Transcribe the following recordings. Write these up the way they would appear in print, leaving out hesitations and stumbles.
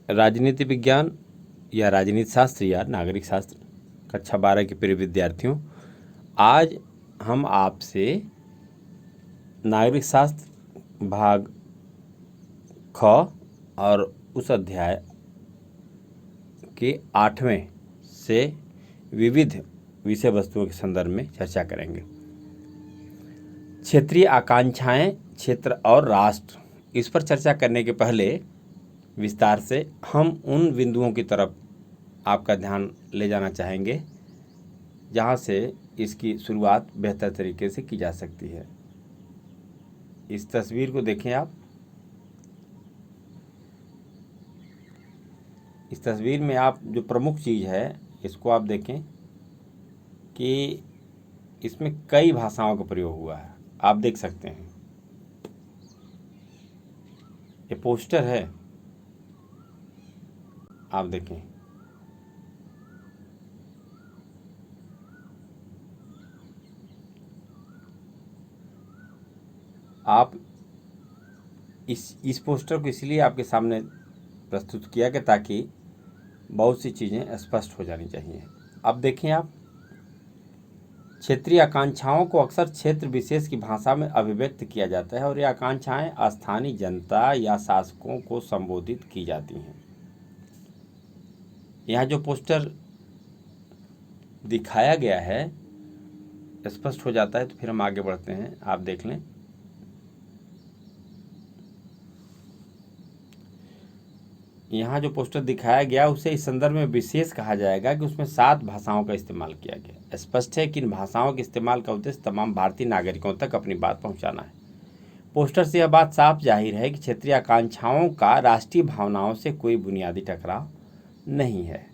राजनीति विज्ञान या राजनीति शास्त्र या नागरिक शास्त्र कक्षा 12 के प्रिय विद्यार्थियों, आज हम आपसे नागरिक शास्त्र भाग ख और उस अध्याय के 8वें से विविध विषय वस्तुओं के संदर्भ में चर्चा करेंगे। क्षेत्रीय आकांक्षाएं, क्षेत्र और राष्ट्र, इस पर चर्चा करने के पहले विस्तार से हम उन बिंदुओं की तरफ आपका ध्यान ले जाना चाहेंगे जहां से इसकी शुरुआत बेहतर तरीके से की जा सकती है। इस तस्वीर को देखें आप। इस तस्वीर में आप जो प्रमुख चीज़ है इसको आप देखें कि इसमें कई भाषाओं का प्रयोग हुआ है। आप देख सकते हैं ये पोस्टर है, आप देखें। आप इस पोस्टर को इसलिए आपके सामने प्रस्तुत किया कि ताकि बहुत सी चीज़ें स्पष्ट हो जानी चाहिए। अब देखें आप, क्षेत्रीय आकांक्षाओं को अक्सर क्षेत्र विशेष की भाषा में अभिव्यक्त किया जाता है और ये आकांक्षाएं स्थानीय जनता या शासकों को संबोधित की जाती हैं। यहाँ जो पोस्टर दिखाया गया है स्पष्ट हो जाता है, तो फिर हम आगे बढ़ते हैं। आप देख लें। यहाँ जो पोस्टर दिखाया गया उसे इस संदर्भ में विशेष कहा जाएगा कि उसमें 7 भाषाओं का इस्तेमाल किया गया। स्पष्ट है कि इन भाषाओं के इस्तेमाल का उद्देश्य तमाम भारतीय नागरिकों तक अपनी बात पहुंचाना है। पोस्टर से यह बात साफ जाहिर है कि क्षेत्रीय आकांक्षाओं का राष्ट्रीय भावनाओं से कोई बुनियादी टकराव नहीं है।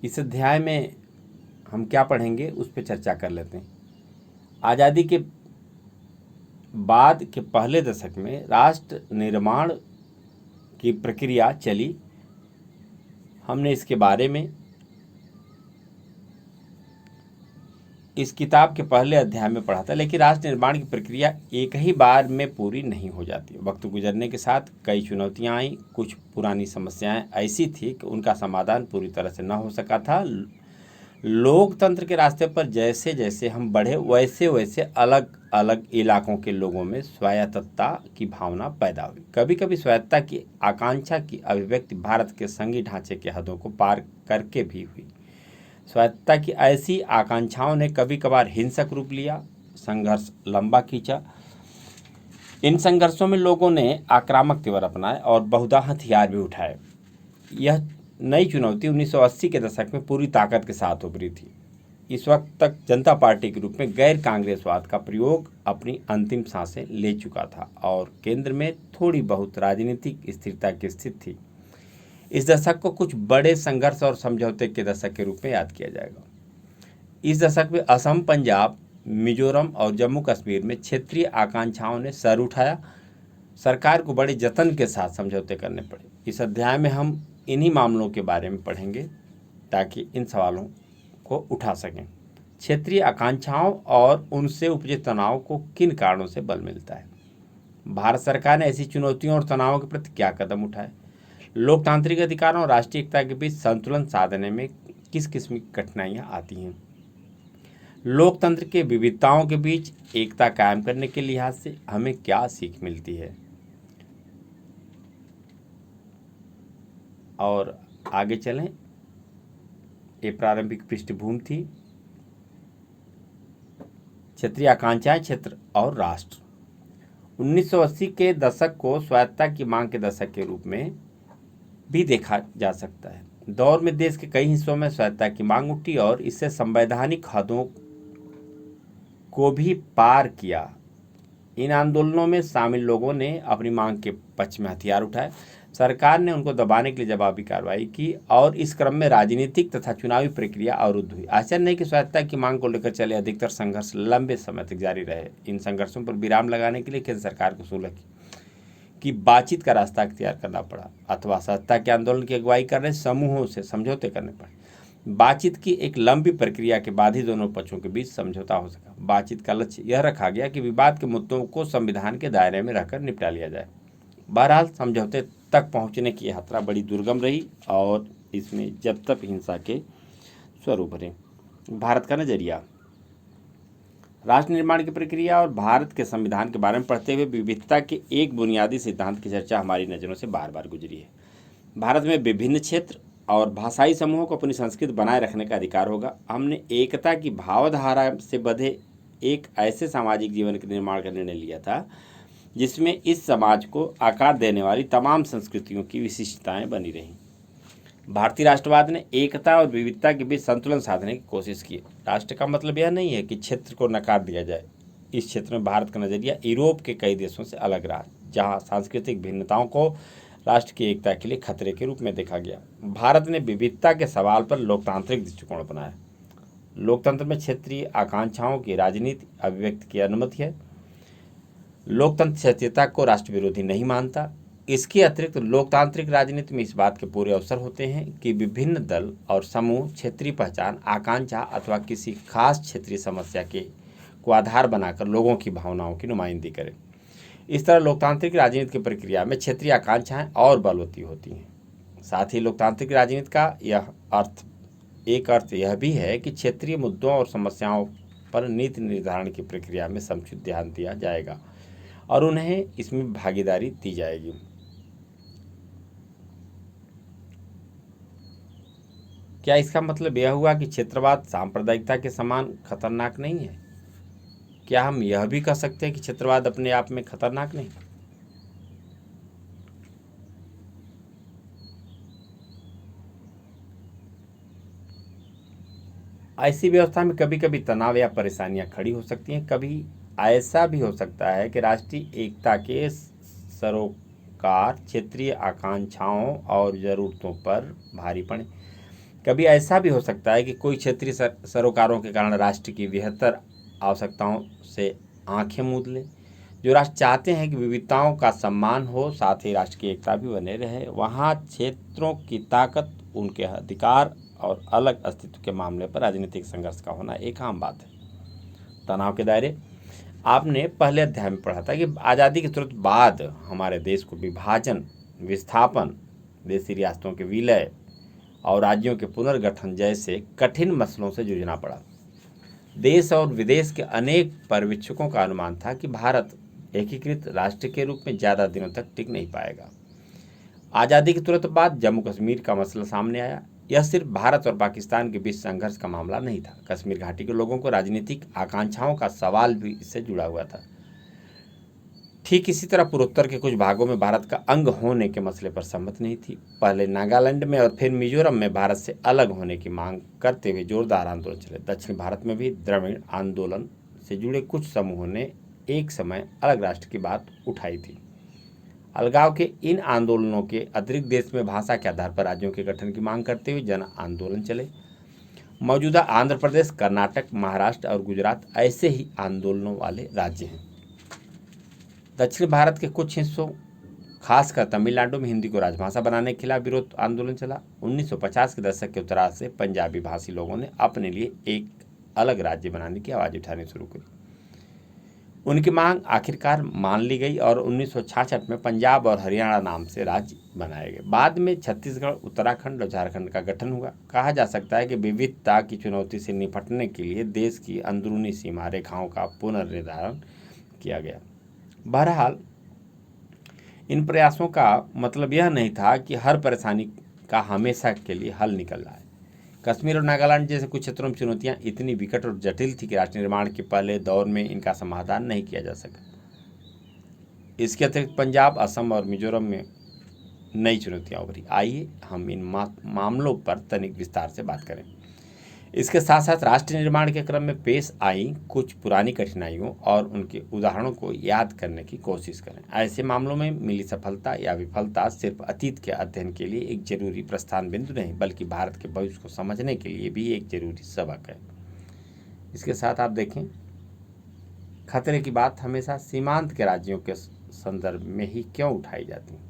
इस अध्याय में हम क्या पढ़ेंगे उस पर चर्चा कर लेते हैं। आज़ादी के बाद के पहले दशक में राष्ट्र निर्माण की प्रक्रिया चली। हमने इसके बारे में इस किताब के पहले अध्याय में पढ़ा था, लेकिन राष्ट्र निर्माण की प्रक्रिया एक ही बार में पूरी नहीं हो जाती। वक्त गुजरने के साथ कई चुनौतियां आई। कुछ पुरानी समस्याएं ऐसी थी कि उनका समाधान पूरी तरह से न हो सका था। लोकतंत्र के रास्ते पर जैसे जैसे हम बढ़े वैसे वैसे अलग अलग इलाकों के लोगों में स्वायत्तता की भावना पैदा हुई। कभी कभी स्वायत्तता की आकांक्षा की अभिव्यक्ति भारत के संघीय ढांचे के हदों को पार करके भी हुई। स्वायत्तता की ऐसी आकांक्षाओं ने कभी कभार हिंसक रूप लिया, संघर्ष लंबा खींचा। इन संघर्षों में लोगों ने आक्रामक तेवर अपनाए और बहुधा हथियार भी उठाए। यह नई चुनौती 1980 के दशक में पूरी ताकत के साथ उभरी थी। इस वक्त तक जनता पार्टी के रूप में गैर कांग्रेसवाद का प्रयोग अपनी अंतिम सांसें ले चुका था और केंद्र में थोड़ी बहुत राजनीतिक स्थिरता की स्थिति थी। इस दशक को कुछ बड़े संघर्ष और समझौते के दशक के रूप में याद किया जाएगा। इस दशक में असम, पंजाब, मिजोरम और जम्मू कश्मीर में क्षेत्रीय आकांक्षाओं ने सर उठाया। सरकार को बड़े जतन के साथ समझौते करने पड़े। इस अध्याय में हम इन्हीं मामलों के बारे में पढ़ेंगे ताकि इन सवालों को उठा सकें। क्षेत्रीय आकांक्षाओं और उनसे उपजे तनाव को किन कारणों से बल मिलता है? भारत सरकार ने ऐसी चुनौतियों और तनावों के प्रति क्या कदम उठाए? लोकतांत्रिक अधिकारों और राष्ट्रीय एकता के बीच संतुलन साधने में किस किस्म की कठिनाइयां आती हैं? लोकतंत्र के विविधताओं के बीच एकता कायम करने के लिहाज से हमें क्या सीख मिलती है? और आगे चलें। ये प्रारंभिक पृष्ठभूमि थी। क्षेत्रीय आकांक्षाएं, क्षेत्र और राष्ट्र। 1980 के दशक को स्वायत्तता की मांग के दशक के रूप में भी देखा जा सकता है। दौर में देश के कई हिस्सों में स्वायत्तता की मांग उठी और इससे संवैधानिक हदों को भी पार किया। इन आंदोलनों में शामिल लोगों ने अपनी मांग के पक्ष में हथियार उठाए। सरकार ने उनको दबाने के लिए जवाबी कार्रवाई की और इस क्रम में राजनीतिक तथा चुनावी प्रक्रिया अवरुद्ध हुई। आश्चर्य नहीं कि स्वायत्तता की मांग को लेकर चले अधिकतर संघर्ष लंबे समय तक जारी रहे। इन संघर्षों पर विराम लगाने के लिए केंद्र सरकार को सुलह की बातचीत का रास्ता अख्तियार करना पड़ा अथवा सत्ता के आंदोलन की अगुवाई कर रहे समूहों से समझौते करने पड़े। बातचीत की एक लंबी प्रक्रिया के बाद ही दोनों पक्षों के बीच समझौता हो सका। बातचीत का लक्ष्य यह रखा गया कि विवाद के मुद्दों को संविधान के दायरे में रहकर निपटा लिया जाए। बहरहाल समझौते तक पहुंचने की यात्रा बड़ी दुर्गम रही और इसमें जब तक हिंसा के स्वरूप रहे। भारत का नजरिया। राष्ट्र निर्माण की प्रक्रिया और भारत के संविधान के बारे में पढ़ते हुए विविधता के एक बुनियादी सिद्धांत की चर्चा हमारी नज़रों से बार बार गुजरी है। भारत में विभिन्न क्षेत्र और भाषाई समूहों को अपनी संस्कृति बनाए रखने का अधिकार होगा। हमने एकता की भावधारा से बंधे एक ऐसे सामाजिक जीवन के निर्माण का निर्णय लिया था जिसमें इस समाज को आकार देने वाली तमाम संस्कृतियों की विशिष्टताएं बनी रहीं। भारतीय राष्ट्रवाद ने एकता और विविधता के बीच संतुलन साधने की कोशिश की। राष्ट्र का मतलब यह नहीं है कि क्षेत्र को नकार दिया जाए। इस क्षेत्र में भारत का नज़रिया यूरोप के कई देशों से अलग रहा, जहां सांस्कृतिक भिन्नताओं को राष्ट्र की एकता के लिए खतरे के रूप में देखा गया। भारत ने विविधता के सवाल पर लोकतांत्रिक दृष्टिकोण अपनाया। लोकतंत्र में क्षेत्रीय आकांक्षाओं की राजनीति अभिव्यक्ति की अनुमति है। लोकतंत्र क्षेत्रीयता को राष्ट्र विरोधी नहीं मानता। इसके अतिरिक्त लोकतांत्रिक राजनीति में इस बात के पूरे अवसर होते हैं कि विभिन्न दल और समूह क्षेत्रीय पहचान, आकांक्षा अथवा किसी खास क्षेत्रीय समस्या के को आधार बनाकर लोगों की भावनाओं की नुमाइंदगी करें। इस तरह लोकतांत्रिक राजनीति की प्रक्रिया में क्षेत्रीय आकांक्षाएं और बलवती होती हैं। साथ ही लोकतांत्रिक राजनीति का एक अर्थ यह भी है कि क्षेत्रीय मुद्दों और समस्याओं पर नीति निर्धारण की प्रक्रिया में समुचित ध्यान दिया जाएगा और उन्हें इसमें भागीदारी दी जाएगी। क्या इसका मतलब यह हुआ कि क्षेत्रवाद सांप्रदायिकता के समान खतरनाक नहीं है? क्या हम यह भी कह सकते हैं कि क्षेत्रवाद अपने आप में खतरनाक नहीं? ऐसी व्यवस्था में कभी कभी तनाव या परेशानियां खड़ी हो सकती हैं। कभी ऐसा भी हो सकता है कि राष्ट्रीय एकता के सरोकार क्षेत्रीय आकांक्षाओं और ज़रूरतों पर भारी पड़े। कभी ऐसा भी हो सकता है कि कोई क्षेत्रीय सरोकारों के कारण राष्ट्र की बेहतर आवश्यकताओं से आंखें मूंद लें। जो राष्ट्र चाहते हैं कि विविधताओं का सम्मान हो, साथ ही राष्ट्र की एकता भी बने रहे, वहाँ क्षेत्रों की ताकत, उनके अधिकार और अलग अस्तित्व के मामले पर राजनीतिक संघर्ष का होना एक आम बात है। तनाव के दायरे। आपने पहले अध्याय में पढ़ा था कि आज़ादी के तुरंत बाद हमारे देश को विभाजन, विस्थापन, देशी रियासतों के विलय और राज्यों के पुनर्गठन जैसे कठिन मसलों से जूझना पड़ा। देश और विदेश के अनेक पर्यवेक्षकों का अनुमान था कि भारत एकीकृत राष्ट्र के रूप में ज़्यादा दिनों तक टिक नहीं पाएगा। आज़ादी के तुरंत बाद जम्मू कश्मीर का मसला सामने आया। यह सिर्फ भारत और पाकिस्तान के बीच संघर्ष का मामला नहीं था। कश्मीर घाटी के लोगों को राजनीतिक आकांक्षाओं का सवाल भी इससे जुड़ा हुआ था। ठीक इसी तरह पूर्वोत्तर के कुछ भागों में भारत का अंग होने के मसले पर सहमति नहीं थी। पहले नागालैंड में और फिर मिजोरम में भारत से अलग होने की मांग करते हुए जोरदार आंदोलन चले। दक्षिण भारत में भी द्रविड़ आंदोलन से जुड़े कुछ समूहों ने एक समय अलग राष्ट्र की बात उठाई थी। अलगाव के इन आंदोलनों के अतिरिक्त देश में भाषा के आधार पर राज्यों के गठन की मांग करते हुए जन आंदोलन चले। मौजूदा आंध्र प्रदेश, कर्नाटक, महाराष्ट्र और गुजरात ऐसे ही आंदोलनों वाले राज्य हैं। दक्षिण भारत के कुछ हिस्सों, खासकर तमिलनाडु में हिंदी को राजभाषा बनाने के खिलाफ विरोध आंदोलन चला। 1950 के दशक के उत्तरार्ध से पंजाबी भाषी लोगों ने अपने लिए एक अलग राज्य बनाने की आवाज़ उठानी शुरू करी। उनकी मांग आखिरकार मान ली गई और 1966 में पंजाब और हरियाणा नाम से राज्य बनाए गए। बाद में छत्तीसगढ़, उत्तराखंड और झारखंड का गठन हुआ। कहा जा सकता है कि विविधता की चुनौती से निपटने के लिए देश की अंदरूनी सीमा रेखाओं का पुनर्निर्धारण किया गया। बहरहाल इन प्रयासों का मतलब यह नहीं था कि हर परेशानी का हमेशा के लिए हल निकल रहा है। कश्मीर और नागालैंड जैसे कुछ क्षेत्रों में चुनौतियां इतनी विकट और जटिल थी कि राष्ट्र निर्माण के पहले दौर में इनका समाधान नहीं किया जा सका। इसके अतिरिक्त पंजाब, असम और मिजोरम में नई चुनौतियां उभरी। आइए हम इन मामलों पर तनिक विस्तार से बात करें। इसके साथ साथ राष्ट्र निर्माण के क्रम में पेश आई कुछ पुरानी कठिनाइयों और उनके उदाहरणों को याद करने की कोशिश करें। ऐसे मामलों में मिली सफलता या विफलता सिर्फ अतीत के अध्ययन के लिए एक जरूरी प्रस्थान बिंदु नहीं, बल्कि भारत के भविष्य को समझने के लिए भी एक जरूरी सबक है। इसके साथ आप देखें, खतरे की बात हमेशा सीमांत के राज्यों के संदर्भ में ही क्यों उठाई जाती है?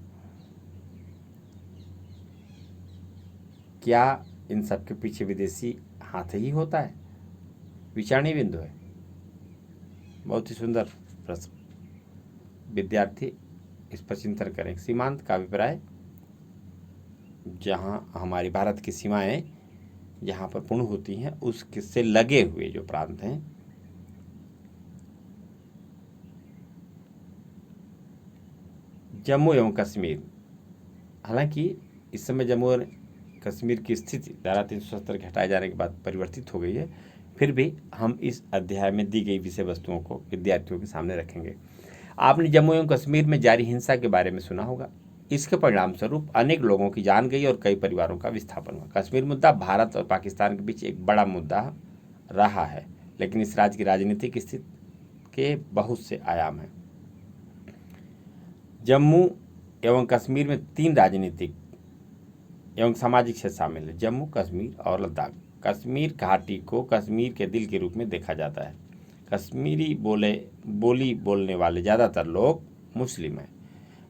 क्या इन सब के पीछे विदेशी हाथ ही होता है? विचारणीय बिंदु है। बहुत ही सुंदर प्रश्न। विद्यार्थी इस पर चिंतन करें। सीमांत का अभिप्राय, जहाँ हमारी भारत की सीमाएं जहाँ पर पूर्ण होती हैं उससे लगे हुए जो प्रांत हैं, जम्मू एवं कश्मीर। हालांकि इस समय जम्मू और कश्मीर की स्थिति धारा 370 के हटाए जाने के बाद परिवर्तित हो गई है, फिर भी हम इस अध्याय में दी गई विषय वस्तुओं को विद्यार्थियों के सामने रखेंगे। आपने जम्मू एवं कश्मीर में जारी हिंसा के बारे में सुना होगा। इसके परिणाम स्वरूप अनेक लोगों की जान गई और कई परिवारों का विस्थापन हुआ। कश्मीर मुद्दा भारत और पाकिस्तान के बीच एक बड़ा मुद्दा रहा है, लेकिन इस राज्य की राजनीतिक स्थिति के बहुत से आयाम हैं। जम्मू एवं कश्मीर में 3 राजनीतिक एवं सामाजिक क्षेत्र शामिल है: जम्मू, कश्मीर और लद्दाख। कश्मीर घाटी को कश्मीर के दिल के रूप में देखा जाता है। कश्मीरी बोली बोलने वाले ज़्यादातर लोग मुस्लिम हैं।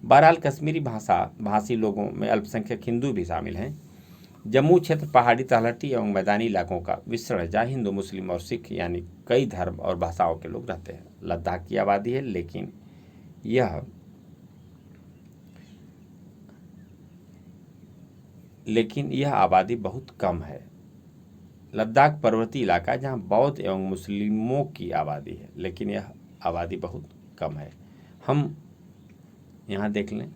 बहरहाल कश्मीरी भाषी लोगों में अल्पसंख्यक हिंदू भी शामिल हैं। जम्मू क्षेत्र पहाड़ी, तलहटी एवं मैदानी इलाकों का मिश्रण है, जहाँ हिंदू, मुस्लिम और सिख यानी कई धर्म और भाषाओं के लोग रहते हैं। लद्दाख की आबादी है, लेकिन यह आबादी बहुत कम है। लद्दाख पर्वतीय इलाका है जहाँ बौद्ध एवं मुस्लिमों की आबादी है, लेकिन यह आबादी बहुत कम है। हम यहाँ देख लें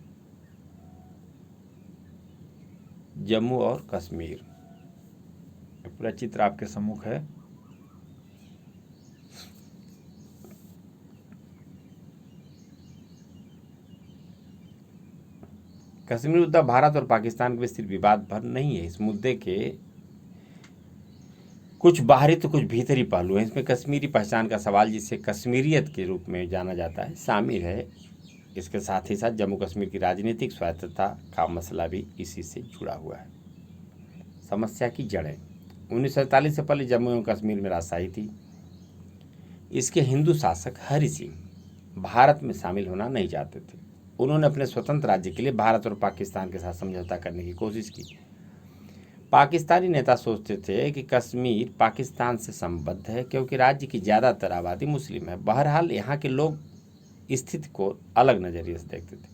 जम्मू और कश्मीर, पूरा चित्र आपके सम्मुख है। कश्मीर मुद्दा भारत और पाकिस्तान के बीच सिर्फ विवाद भर नहीं है। इस मुद्दे के कुछ बाहरी तो कुछ भीतरी पहलू हैं। इसमें कश्मीरी पहचान का सवाल, जिसे कश्मीरियत के रूप में जाना जाता है, शामिल है। इसके साथ ही साथ जम्मू कश्मीर की राजनीतिक स्वायत्तता का मसला भी इसी से जुड़ा हुआ है। समस्या की जड़ें: 1947 से पहले जम्मू एवं कश्मीर में राजशाही थी। इसके हिंदू शासक हरि सिंह भारत में शामिल होना नहीं चाहते थे। उन्होंने अपने स्वतंत्र राज्य के लिए भारत और पाकिस्तान के साथ समझौता करने की कोशिश की। पाकिस्तानी नेता सोचते थे कि कश्मीर पाकिस्तान से संबद्ध है, क्योंकि राज्य की ज़्यादातर आबादी मुस्लिम है। बहरहाल यहाँ के लोग स्थिति को अलग नज़रिए से देखते थे।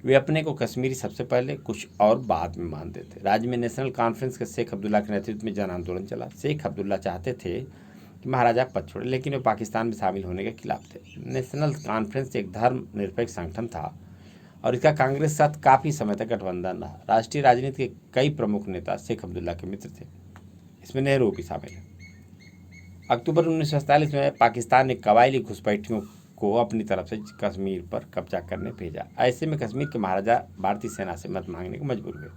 वे अपने को कश्मीरी सबसे पहले, कुछ और बाद में मानते थे। राज्य में नेशनल कॉन्फ्रेंस के शेख अब्दुल्ला के नेतृत्व में जन आंदोलन चला। शेख अब्दुल्ला चाहते थे कि महाराजा पद छोड़े, लेकिन वे पाकिस्तान में शामिल होने के खिलाफ थे। नेशनल कॉन्फ्रेंस एक धर्मनिरपेक्ष संगठन था और इसका कांग्रेस के साथ काफ़ी समय तक गठबंधन रहा। राष्ट्रीय राजनीति के कई प्रमुख नेता शेख अब्दुल्ला के मित्र थे, इसमें नेहरू भी शामिल है। अक्टूबर 1947 में पाकिस्तान ने कबायली घुसपैठियों को अपनी तरफ से कश्मीर पर कब्जा करने भेजा। ऐसे में कश्मीर के महाराजा भारतीय सेना से मदद मांगने को मजबूर हुए।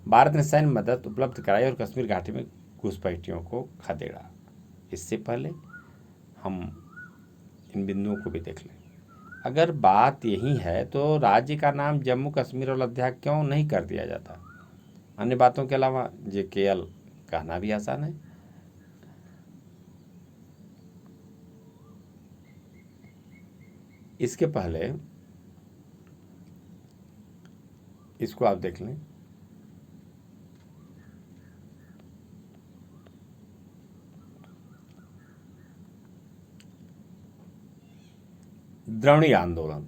भारत ने सैन्य मदद उपलब्ध कराई और कश्मीर घाटी में घुसपैठियों को खदेड़ा। इससे पहले हम इन बिंदुओं को भी देख लें। अगर बात यही है तो राज्य का नाम जम्मू कश्मीर और लद्दाख क्यों नहीं कर दिया जाता? अन्य बातों के अलावा JKL कहना भी आसान है। इसके पहले इसको आप देख लें। द्रविड़ आंदोलन: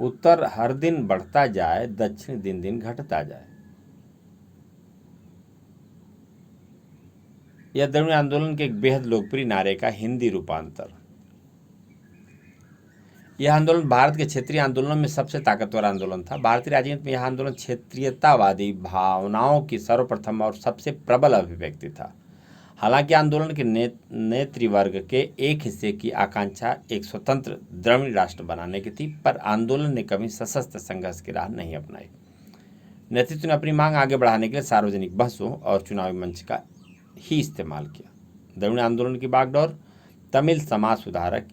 उत्तर हर दिन बढ़ता जाए, दक्षिण दिन दिन घटता जाए। यह द्रविड़ आंदोलन के एक बेहद लोकप्रिय नारे का हिंदी रूपांतर। यह आंदोलन भारत के क्षेत्रीय आंदोलनों में सबसे ताकतवर आंदोलन था। भारतीय राजनीति में यह आंदोलन क्षेत्रीयतावादी भावनाओं की सर्वप्रथम और सबसे प्रबल अभिव्यक्ति था। हालांकि आंदोलन के नेतृवर्ग के एक हिस्से की आकांक्षा एक स्वतंत्र द्रविड़ राष्ट्र बनाने की थी, पर आंदोलन ने कभी सशस्त्र संघर्ष की राह नहीं अपनाई। नेतृत्व ने अपनी मांग आगे बढ़ाने के लिए सार्वजनिक बहसों और चुनावी मंच का ही इस्तेमाल किया। द्रविड़ आंदोलन की बागडोर तमिल समाज सुधारक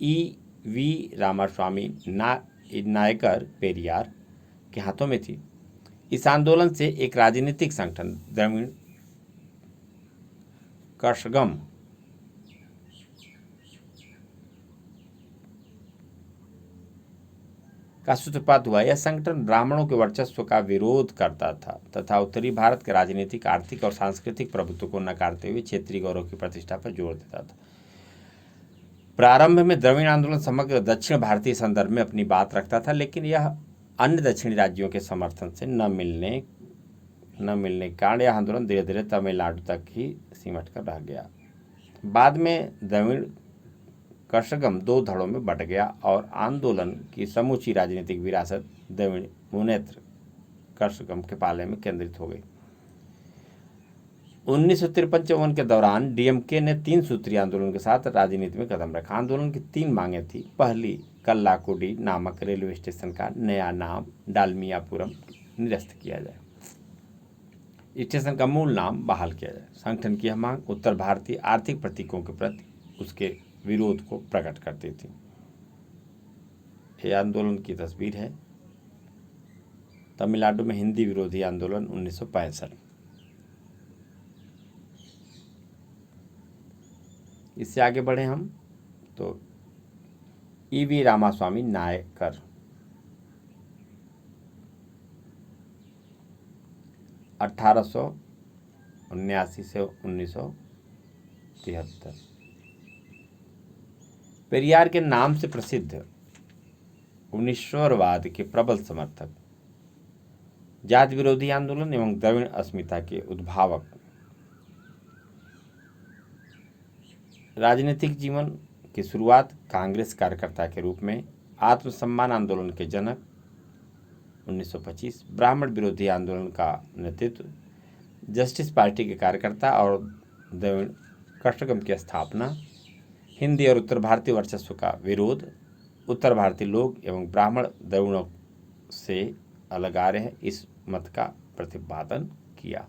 EV रामास्वामी नायकर पेरियार के हाथों में थी। इस आंदोलन से एक राजनीतिक संगठन द्रविड़ कषगम का सूत्रपात हुआ। यह संगठन ब्राह्मणों के वर्चस्व का विरोध करता था तथा उत्तरी भारत के राजनीतिक, आर्थिक और सांस्कृतिक प्रभुत्व को नकारते हुए क्षेत्रीय गौरव की प्रतिष्ठा पर जोर देता था। प्रारंभ में द्रविड़ आंदोलन समग्र दक्षिण भारतीय संदर्भ में अपनी बात रखता था, लेकिन यह अन्य दक्षिणी राज्यों के समर्थन से न मिलने के कारण यह आंदोलन धीरे धीरे तमिलनाडु तक ही सिमट कर रह गया। बाद में द्रविड़ कषगम दो धड़ों में बंट गया और आंदोलन की समूची राजनीतिक विरासत द्रविड़ मुनेत्र कषगम के पाले में केंद्रित हो गई। 1953-54 के दौरान डीएमके ने 3 सूत्रीय आंदोलन के साथ राजनीति में कदम रखा। आंदोलन की 3 मांगें थी। पहली, कल्लाकुडी नामक रेलवे स्टेशन का नया नाम डालमियापुरम निरस्त किया जाए, स्टेशन का मूल नाम बहाल किया जाए। संगठन की यह मांग उत्तर भारतीय आर्थिक प्रतीकों के प्रति उसके विरोध को प्रकट करती थी। यह आंदोलन की तस्वीर है। तमिलनाडु में हिंदी विरोधी आंदोलन 1965। इससे आगे बढ़े हम तो ईवी रामास्वामी नायकर 1879 से 1973। पेरियार के नाम से प्रसिद्ध उन्नीश्वरवाद के प्रबल समर्थक, जाति विरोधी आंदोलन एवं द्रविड़ अस्मिता के उद्भावक, राजनीतिक जीवन की शुरुआत कांग्रेस कार्यकर्ता के रूप में, आत्मसम्मान आंदोलन के जनक 1925, ब्राह्मण विरोधी आंदोलन का नेतृत्व, जस्टिस पार्टी के कार्यकर्ता और द्रविड़ कषगम की स्थापना, हिंदी और उत्तर भारतीय वर्चस्व का विरोध, उत्तर भारतीय लोग एवं ब्राह्मण द्रविड़ों से अलग आ रहे हैं, इस मत का प्रतिपादन किया।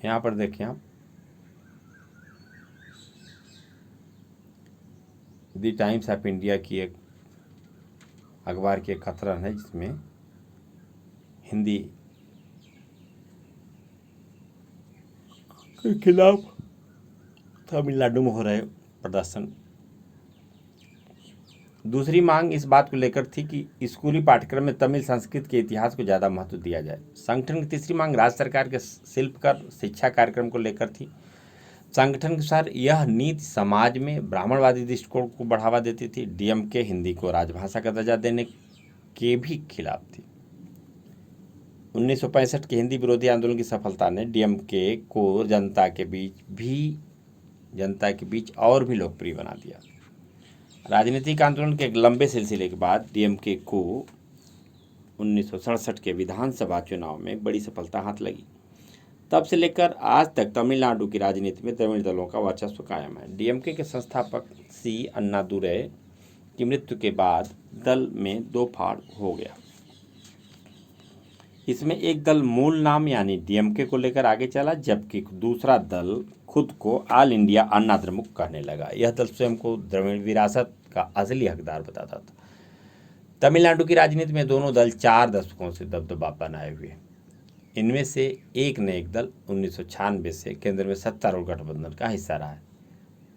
यहाँ पर देखिए आप दी टाइम्स ऑफ इंडिया की एक अखबार की एक कतरन है जिसमें हिंदी के खिलाफ तमिलनाडु में हो रहे प्रदर्शन। दूसरी मांग इस बात को लेकर थी कि स्कूली पाठ्यक्रम में तमिल संस्कृति के इतिहास को ज़्यादा महत्व दिया जाए। संगठन की तीसरी मांग राज्य सरकार के शिल्पकर शिक्षा कार्यक्रम को लेकर थी। संगठन के अनुसार यह नीति समाज में ब्राह्मणवादी दृष्टिकोण को बढ़ावा देती थी। डीएमके हिंदी को राजभाषा का दर्जा देने के भी खिलाफ थी। 1965 के हिंदी विरोधी आंदोलन की सफलता ने डीएमके को जनता के बीच और भी लोकप्रिय बना दिया। राजनीतिक आंदोलन के एक लंबे सिलसिले के बाद डीएमके को 1967 के विधानसभा चुनाव में बड़ी सफलता हाथ लगी। तब से लेकर आज तक तमिलनाडु की राजनीति में द्रविड़ दलों का वर्चस्व कायम है। डीएमके के संस्थापक सी अन्नादुरै की मृत्यु के बाद दल में 2 फाड़ हो गया। इसमें एक दल मूल नाम यानी डीएमके को लेकर आगे चला, जबकि दूसरा दल खुद को ऑल इंडिया अन्ना द्रमुक कहने लगा। यह दल स्वयं को द्रविड़ विरासत का असली हकदार बताता था। तमिलनाडु की राजनीति में दोनों दल 4 दशकों से दबदबा बनाए हुए। इनमें से एक न एक दल 1996 से केंद्र में सत्तारूढ़ गठबंधन का हिस्सा रहा है।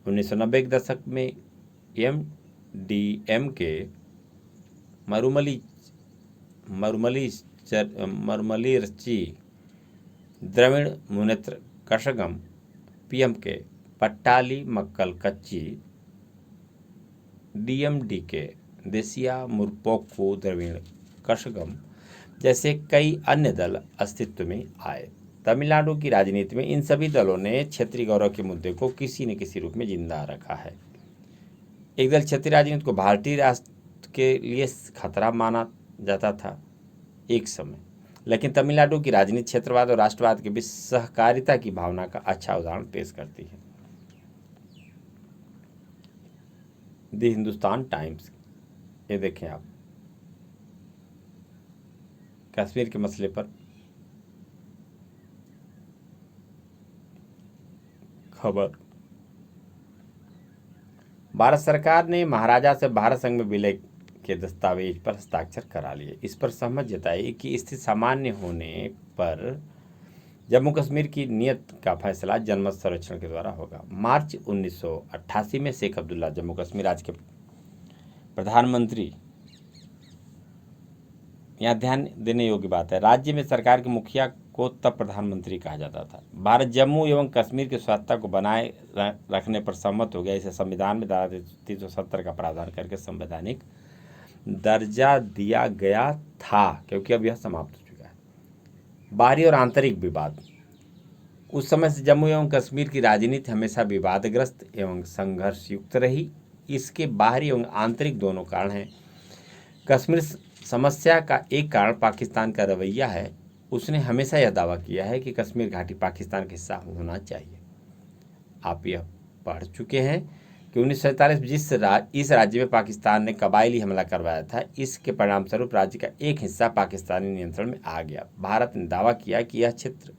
1990 के दशक में एमडीएमके मरुमलीरची, द्रविड़ मुनेत्र कषगम, पीएमके पट्टाली मक्कल कच्ची, डीएमडीके देसिया मुरपोक्कू द्रविड़ कषगम जैसे कई अन्य दल अस्तित्व में आए। तमिलनाडु की राजनीति में इन सभी दलों ने क्षेत्रीय गौरव के मुद्दे को किसी न किसी रूप में जिंदा रखा है। एक दल क्षेत्रीय राजनीति को भारतीय राष्ट्र के लिए खतरा माना जाता था एक समय, लेकिन तमिलनाडु की राजनीति क्षेत्रवाद और राष्ट्रवाद के बीच सहकारिता की भावना का अच्छा उदाहरण पेश करती है। द हिंदुस्तान टाइम्स, ये देखें आप, कश्मीर के मसले पर खबर। भारत सरकार ने महाराजा से भारत संघ में विलय के दस्तावेज पर हस्ताक्षर करा लिए। इस पर सहमत जताई कि स्थिति सामान्य होने पर जम्मू कश्मीर की नीयत का फैसला जनमत सर्वेक्षण के द्वारा होगा। मार्च 1988 में शेख अब्दुल्ला जम्मू कश्मीर राज्य के प्रधानमंत्री। यहाँ ध्यान देने योग्य बात है, राज्य में सरकार के मुखिया को तब प्रधानमंत्री कहा जाता था। भारत जम्मू एवं कश्मीर की स्वायत्तता को बनाए रखने पर सहमत हो गया। इसे संविधान में धारा 370 का प्रावधान करके संवैधानिक दर्जा दिया गया था, क्योंकि अब यह समाप्त हो चुका है। बाहरी और आंतरिक विवाद। उस समय से जम्मू एवं कश्मीर की राजनीति हमेशा विवादग्रस्त एवं संघर्ष युक्त रही। इसके बाहरी एवं आंतरिक दोनों कारण हैं। कश्मीर समस्या का एक कारण पाकिस्तान का रवैया है। उसने हमेशा यह दावा किया है कि कश्मीर घाटी पाकिस्तान का हिस्सा होना चाहिए। आप यह पढ़ चुके हैं कि 1947 इस राज्य में पाकिस्तान ने कबायली हमला करवाया था, इसके परिणामस्वरूप राज्य का एक हिस्सा पाकिस्तानी नियंत्रण में आ गया। भारत ने दावा किया कि यह क्षेत्र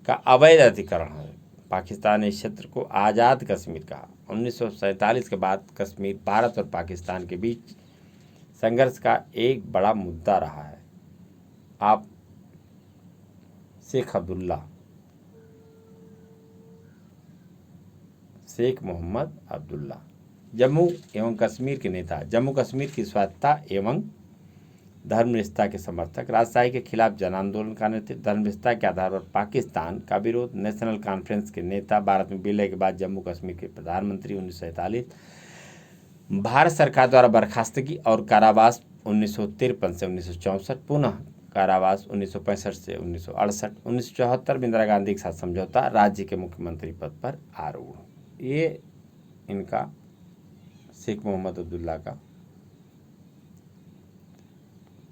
का अवैध अधिकरण है। पाकिस्तान ने इस क्षेत्र को आज़ाद कश्मीर कहा। 1947 के बाद कश्मीर भारत और पाकिस्तान के बीच संघर्ष का एक बड़ा मुद्दा रहा है। आप शेख मोहम्मद अब्दुल्ला जम्मू एवं कश्मीर के नेता, जम्मू कश्मीर की स्वायत्तता एवं धर्मनिरपेक्षता के समर्थक, राजशाही के खिलाफ जन आंदोलन का नेतृत्व, धर्मनिरपेक्षता के आधार पर पाकिस्तान का विरोध, नेशनल कॉन्फ्रेंस के नेता, भारत में विलय के बाद जम्मू कश्मीर के प्रधानमंत्री 1947, भारत सरकार द्वारा बर्खास्तगी और कारावास 1953 से 1964, पुनः कारावास 1965 से 1968, 1974 में इंदिरा गांधी के साथ समझौता, राज्य के मुख्यमंत्री पद पर आरूढ़। ये इनका शेख मोहम्मद अब्दुल्ला का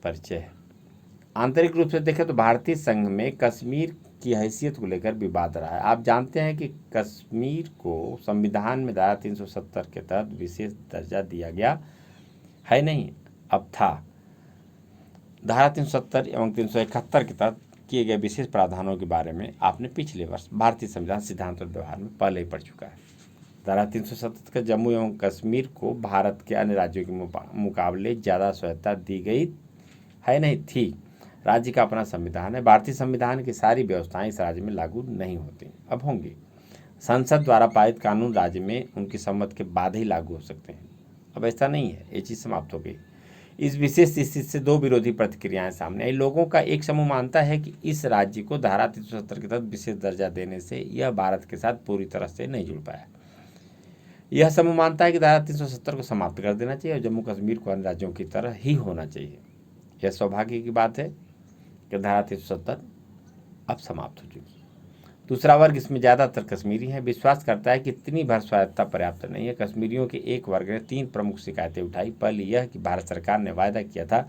परिचय है। आंतरिक रूप से देखें तो भारतीय संघ में कश्मीर की हैसियत को लेकर विवाद रहा है। आप जानते हैं कि कश्मीर को संविधान में धारा 370 के तहत विशेष दर्जा दिया गया है, नहीं अब था। धारा 370 एवं 371 के तहत किए गए विशेष प्रावधानों के बारे में आपने पिछले वर्ष भारतीय संविधान सिद्धांत और व्यवहार में पहले ही पढ़ चुका है। धारा 370 का जम्मू एवं कश्मीर को भारत के अन्य राज्यों के मुकाबले ज़्यादा स्वायत्तता दी गई है, नहीं थी। राज्य का अपना संविधान है। भारतीय संविधान की सारी व्यवस्थाएं इस राज्य में लागू नहीं होती, अब होंगी। संसद द्वारा पारित कानून राज्य में उनकी सम्मति के बाद ही लागू हो सकते हैं। अब ऐसा नहीं है, ये चीज़ समाप्त हो गई। इस विशेष स्थिति से दो विरोधी प्रतिक्रियाएं सामने आई। लोगों का एक समूह मानता है कि इस राज्य को धारा 370 के तहत विशेष दर्जा देने से यह भारत के साथ पूरी तरह से नहीं जुड़ पाया। यह समूह मानता है कि धारा 370 को समाप्त कर देना चाहिए और जम्मू कश्मीर को अन्य राज्यों की तरह ही होना चाहिए। यह सौभाग्य की बात है कि धारा 370 अब समाप्त हो चुकी है। दूसरा वर्ग, इसमें ज़्यादातर कश्मीरी हैं, विश्वास करता है कि इतनी भर स्वायत्तता पर्याप्त नहीं है। कश्मीरियों के एक वर्ग ने 3 प्रमुख शिकायतें उठाई। पहली यह कि भारत सरकार ने वायदा किया था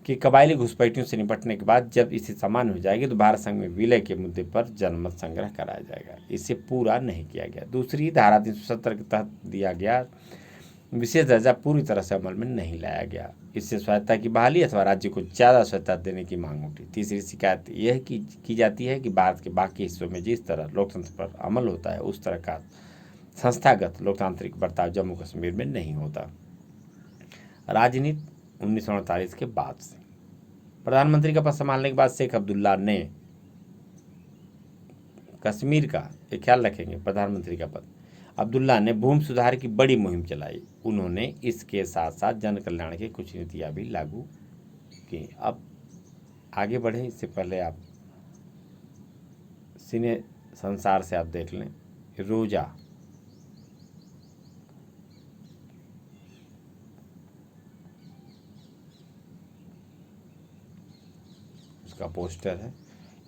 कि कबायली घुसपैठियों से निपटने के बाद जब स्थिति सामान्य हो जाएगी तो भारत संघ में विलय के मुद्दे पर जनमत संग्रह कराया जाएगा। इसे पूरा नहीं किया गया। दूसरी, धारा 370 के तहत दिया गया विशेष दर्जा पूरी तरह से अमल में नहीं लाया गया। इससे स्वायत्तता की बहाली अथवा राज्य को ज़्यादा स्वायत्तता देने की मांग उठी। तीसरी शिकायत यह की जाती है कि भारत के बाकी हिस्सों में जिस तरह लोकतंत्र पर अमल होता है उस तरह का संस्थागत लोकतांत्रिक बर्ताव जम्मू कश्मीर में नहीं होता। राजनीति 1948 के बाद से प्रधानमंत्री का पद संभालने के बाद शेख अब्दुल्ला ने कश्मीर का, ये ख्याल रखेंगे, प्रधानमंत्री का पद, अब्दुल्ला ने भूमि सुधार की बड़ी मुहिम चलाई। उन्होंने इसके साथ साथ जन कल्याण की कुछ नीतियाँ भी लागू की। अब आगे बढ़ें इससे पहले आप सिने संसार से आप देख लें, रोजा उसका पोस्टर है।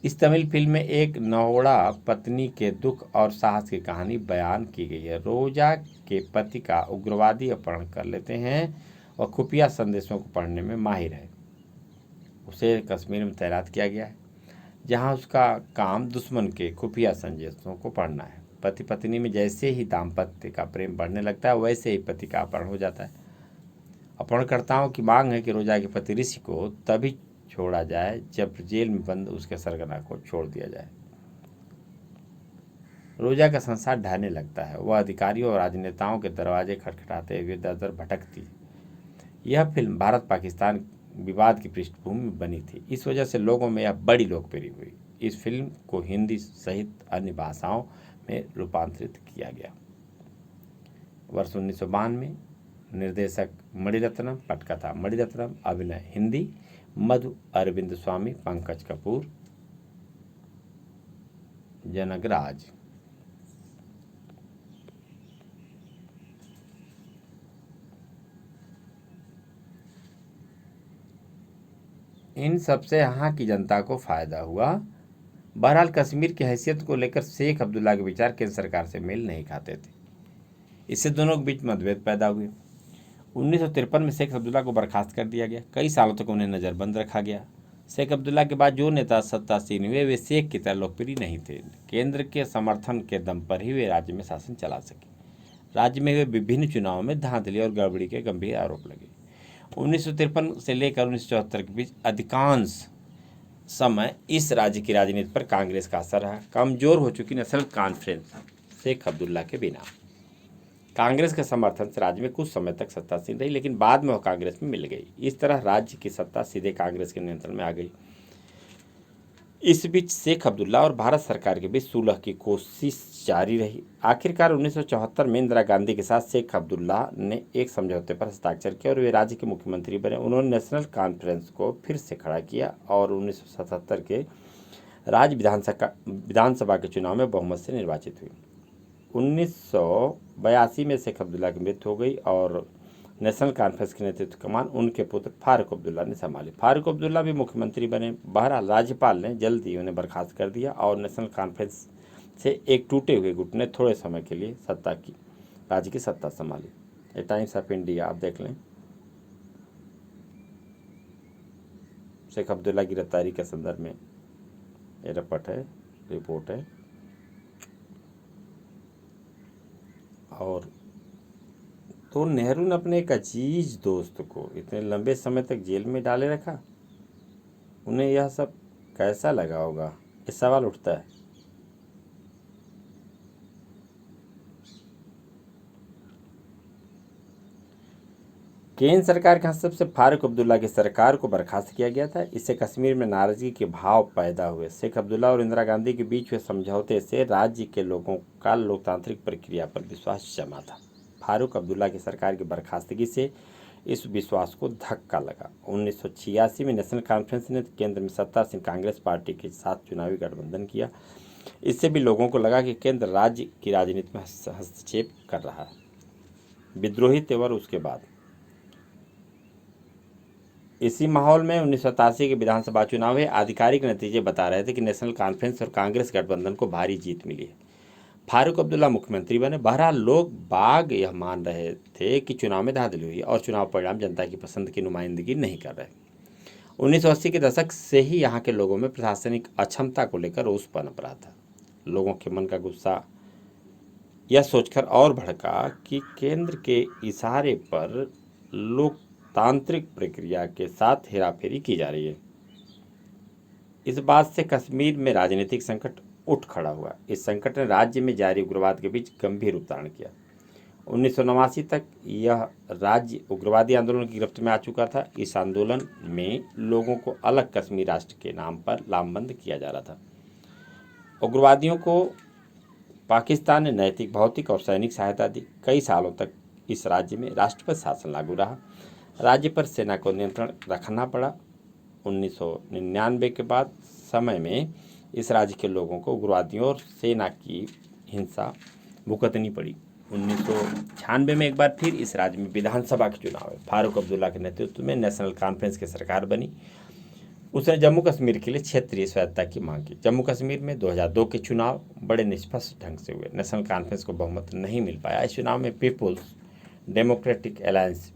इस तमिल फिल्म में एक नौड़ा पत्नी के दुख और साहस की कहानी बयान की गई है। रोजा के पति का उग्रवादी अपहरण कर लेते हैं और खुफिया संदेशों को पढ़ने में माहिर है। उसे कश्मीर में तैनात किया गया है जहां उसका काम दुश्मन के खुफिया संदेशों को पढ़ना है। पति पत्नी में जैसे ही दाम्पत्य का प्रेम बढ़ने लगता है वैसे ही पति का अपहरण हो जाता है। अपहरणकर्ताओं की मांग है कि रोजा के पति ऋषि को तभी छोड़ा जाए जब जेल में बंद उसके सरगना को छोड़ दिया जाए। रोजा का संसार ढहने लगता है। वह अधिकारियों और राजनेताओं के दरवाजे खटखटाते हुए दर दर भटकती है। यह फिल्म भारत पाकिस्तान विवाद की पृष्ठभूमि में बनी थी। इस वजह से लोगों में यह बड़ी लोकप्रिय हुई। इस फिल्म को हिंदी सहित अन्य भाषाओं में रूपांतरित किया गया। वर्ष 1992 निर्देशक मणिरत्नम, पटकथा मणिरत्नम, अभिनय हिंदी मधु अरविंद स्वामी, पंकज कपूर, जनकराज। इन सबसे यहाँ की जनता को फायदा हुआ। बहरहाल कश्मीर की हैसियत को लेकर शेख अब्दुल्ला के विचार केंद्र सरकार से मेल नहीं खाते थे। इससे दोनों के बीच मतभेद पैदा हुए। 1953 में शेख अब्दुल्ला को बर्खास्त कर दिया गया। कई सालों तक उन्हें नज़रबंद रखा गया। शेख अब्दुल्ला के बाद जो नेता सत्तासीन हुए वे शेख की तरह लोकप्रिय नहीं थे। केंद्र के समर्थन के दम पर ही वे राज्य में शासन चला सके। राज्य में हुए विभिन्न चुनावों में धांधली और गड़बड़ी के गंभीर आरोप लगे। 1953 से लेकर 1974 के बीच अधिकांश समय इस राज्य की राजनीति पर कांग्रेस का असर रहा। कमजोर हो चुकी नेशनल कॉन्फ्रेंस शेख अब्दुल्ला के बिना कांग्रेस के समर्थन से राज्य में कुछ समय तक सत्तासीन रही, लेकिन बाद में वह कांग्रेस में मिल गई। इस तरह राज्य की सत्ता सीधे कांग्रेस के नियंत्रण में आ गई। इस बीच शेख अब्दुल्ला और भारत सरकार के बीच सुलह की कोशिश जारी रही। आखिरकार 1974 में इंदिरा गांधी के साथ शेख अब्दुल्ला ने एक समझौते पर हस्ताक्षर किया और वे राज्य के मुख्यमंत्री बने। उन्होंने नेशनल कॉन्फ्रेंस को फिर से खड़ा किया और 1977 के राज्य विधानसभा के चुनाव में बहुमत से निर्वाचित हुई। 1982 में शेख अब्दुल्ला की मृत्यु हो गई और नेशनल कॉन्फ्रेंस की नेतृत्व कमान उनके पुत्र फारूक अब्दुल्ला ने संभाली। फारूक अब्दुल्ला भी मुख्यमंत्री बने। बहरहाल राज्यपाल ने जल्द ही उन्हें बर्खास्त कर दिया और नेशनल कॉन्फ्रेंस से एक टूटे हुए गुट ने थोड़े समय के लिए राज्य की सत्ता संभाली। ए टाइम्स ऑफ इंडिया आप देख लें। शेख अब्दुल्ला की गिरफ्तारी के संदर्भ में ये रिपोर्ट है। और तो नेहरू ने अपने एक अजीज दोस्त को इतने लंबे समय तक जेल में डाले रखा। उन्हें यह सब कैसा लगा होगा, ये सवाल उठता है। केंद्र सरकार के हस्तक्षेप से फारूक अब्दुल्ला की सरकार को बर्खास्त किया गया था। इससे कश्मीर में नाराजगी के भाव पैदा हुए। शेख अब्दुल्ला और इंदिरा गांधी के बीच हुए समझौते से राज्य के लोगों का लोकतांत्रिक प्रक्रिया पर विश्वास जमा था। फारूक अब्दुल्ला की सरकार की बर्खास्तगी से इस विश्वास को धक्का लगा। 1986 में नेशनल कॉन्फ्रेंस ने केंद्र में सत्तासीन कांग्रेस पार्टी के साथ चुनावी गठबंधन किया। इससे भी लोगों को लगा कि केंद्र राज्य की राजनीति में हस्तक्षेप कर रहा है। विद्रोही तेवर उसके बाद इसी माहौल में 1987 के विधानसभा चुनाव में आधिकारिक नतीजे बता रहे थे कि नेशनल कॉन्फ्रेंस और कांग्रेस गठबंधन को भारी जीत मिली है। फारूक अब्दुल्ला मुख्यमंत्री बने। बहरहाल लोग बाग यह मान रहे थे कि चुनाव में धांधली हुई और चुनाव परिणाम जनता की पसंद की नुमाइंदगी नहीं कर रहे। 1980 के दशक से ही यहाँ के लोगों में प्रशासनिक अक्षमता को लेकर रोष पनप रहा था। लोगों के मन का गुस्सा यह सोचकर और भड़का कि केंद्र के इशारे पर लोकतांत्रिक प्रक्रिया के साथ हेराफेरी की जा रही है। इस बात से कश्मीर में राजनीतिक संकट उठ खड़ा हुआ। इस संकट ने राज्य में जारी उग्रवाद के बीच गंभीर रूप धारण किया। 1989 तक यह राज्य उग्रवादी आंदोलन की गिरफ्त में आ चुका था। इस आंदोलन में लोगों को अलग कश्मीर राष्ट्र के नाम पर लामबंद किया जा रहा था। उग्रवादियों को पाकिस्तान ने नैतिक, भौतिक और सैनिक सहायता दी। कई सालों तक इस राज्य में राष्ट्रपति शासन लागू रहा। राज्य पर सेना को नियंत्रण रखना पड़ा। 1999 के बाद समय में इस राज्य के लोगों को उग्रवादियों और सेना की हिंसा भुगतनी पड़ी। 1996 में एक बार फिर इस राज्य में विधानसभा के चुनाव हुए। फारूक अब्दुल्ला के नेतृत्व में नेशनल कॉन्फ्रेंस की सरकार बनी। उसने जम्मू कश्मीर के लिए क्षेत्रीय स्वायत्तता की मांग की। जम्मू कश्मीर में 2002 के चुनाव बड़े निष्पक्ष ढंग से हुए। नेशनल कॉन्फ्रेंस को बहुमत नहीं मिल पाया। इस चुनाव में पीपुल्स डेमोक्रेटिक अलायंस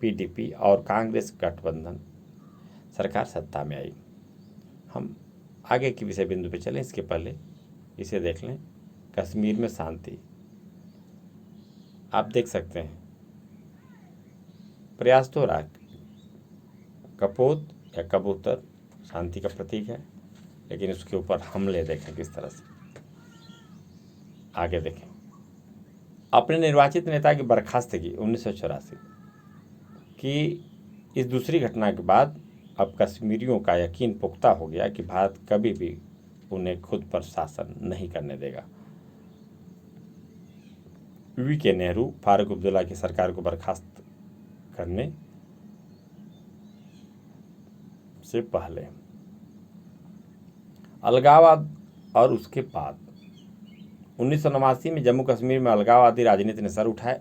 PDP और कांग्रेस गठबंधन सरकार सत्ता में आई। हम आगे की विषय बिंदु पे चलें, इसके पहले इसे देख लें। कश्मीर में शांति आप देख सकते हैं, प्रयास तो रहा। कपोत या कबूतर शांति का प्रतीक है, लेकिन उसके ऊपर हमले देखें किस तरह से। आगे देखें, अपने निर्वाचित नेता की बर्खास्तगी 1984 की इस दूसरी घटना के बाद अब कश्मीरियों का यकीन पुख्ता हो गया कि भारत कभी भी उन्हें खुद पर शासन नहीं करने देगा। वी.के. नेहरू फारूक अब्दुल्ला की सरकार को बर्खास्त करने से पहले अलगाववाद और उसके बाद 1989 में जम्मू कश्मीर में अलगाववादी राजनीति ने सर उठाया।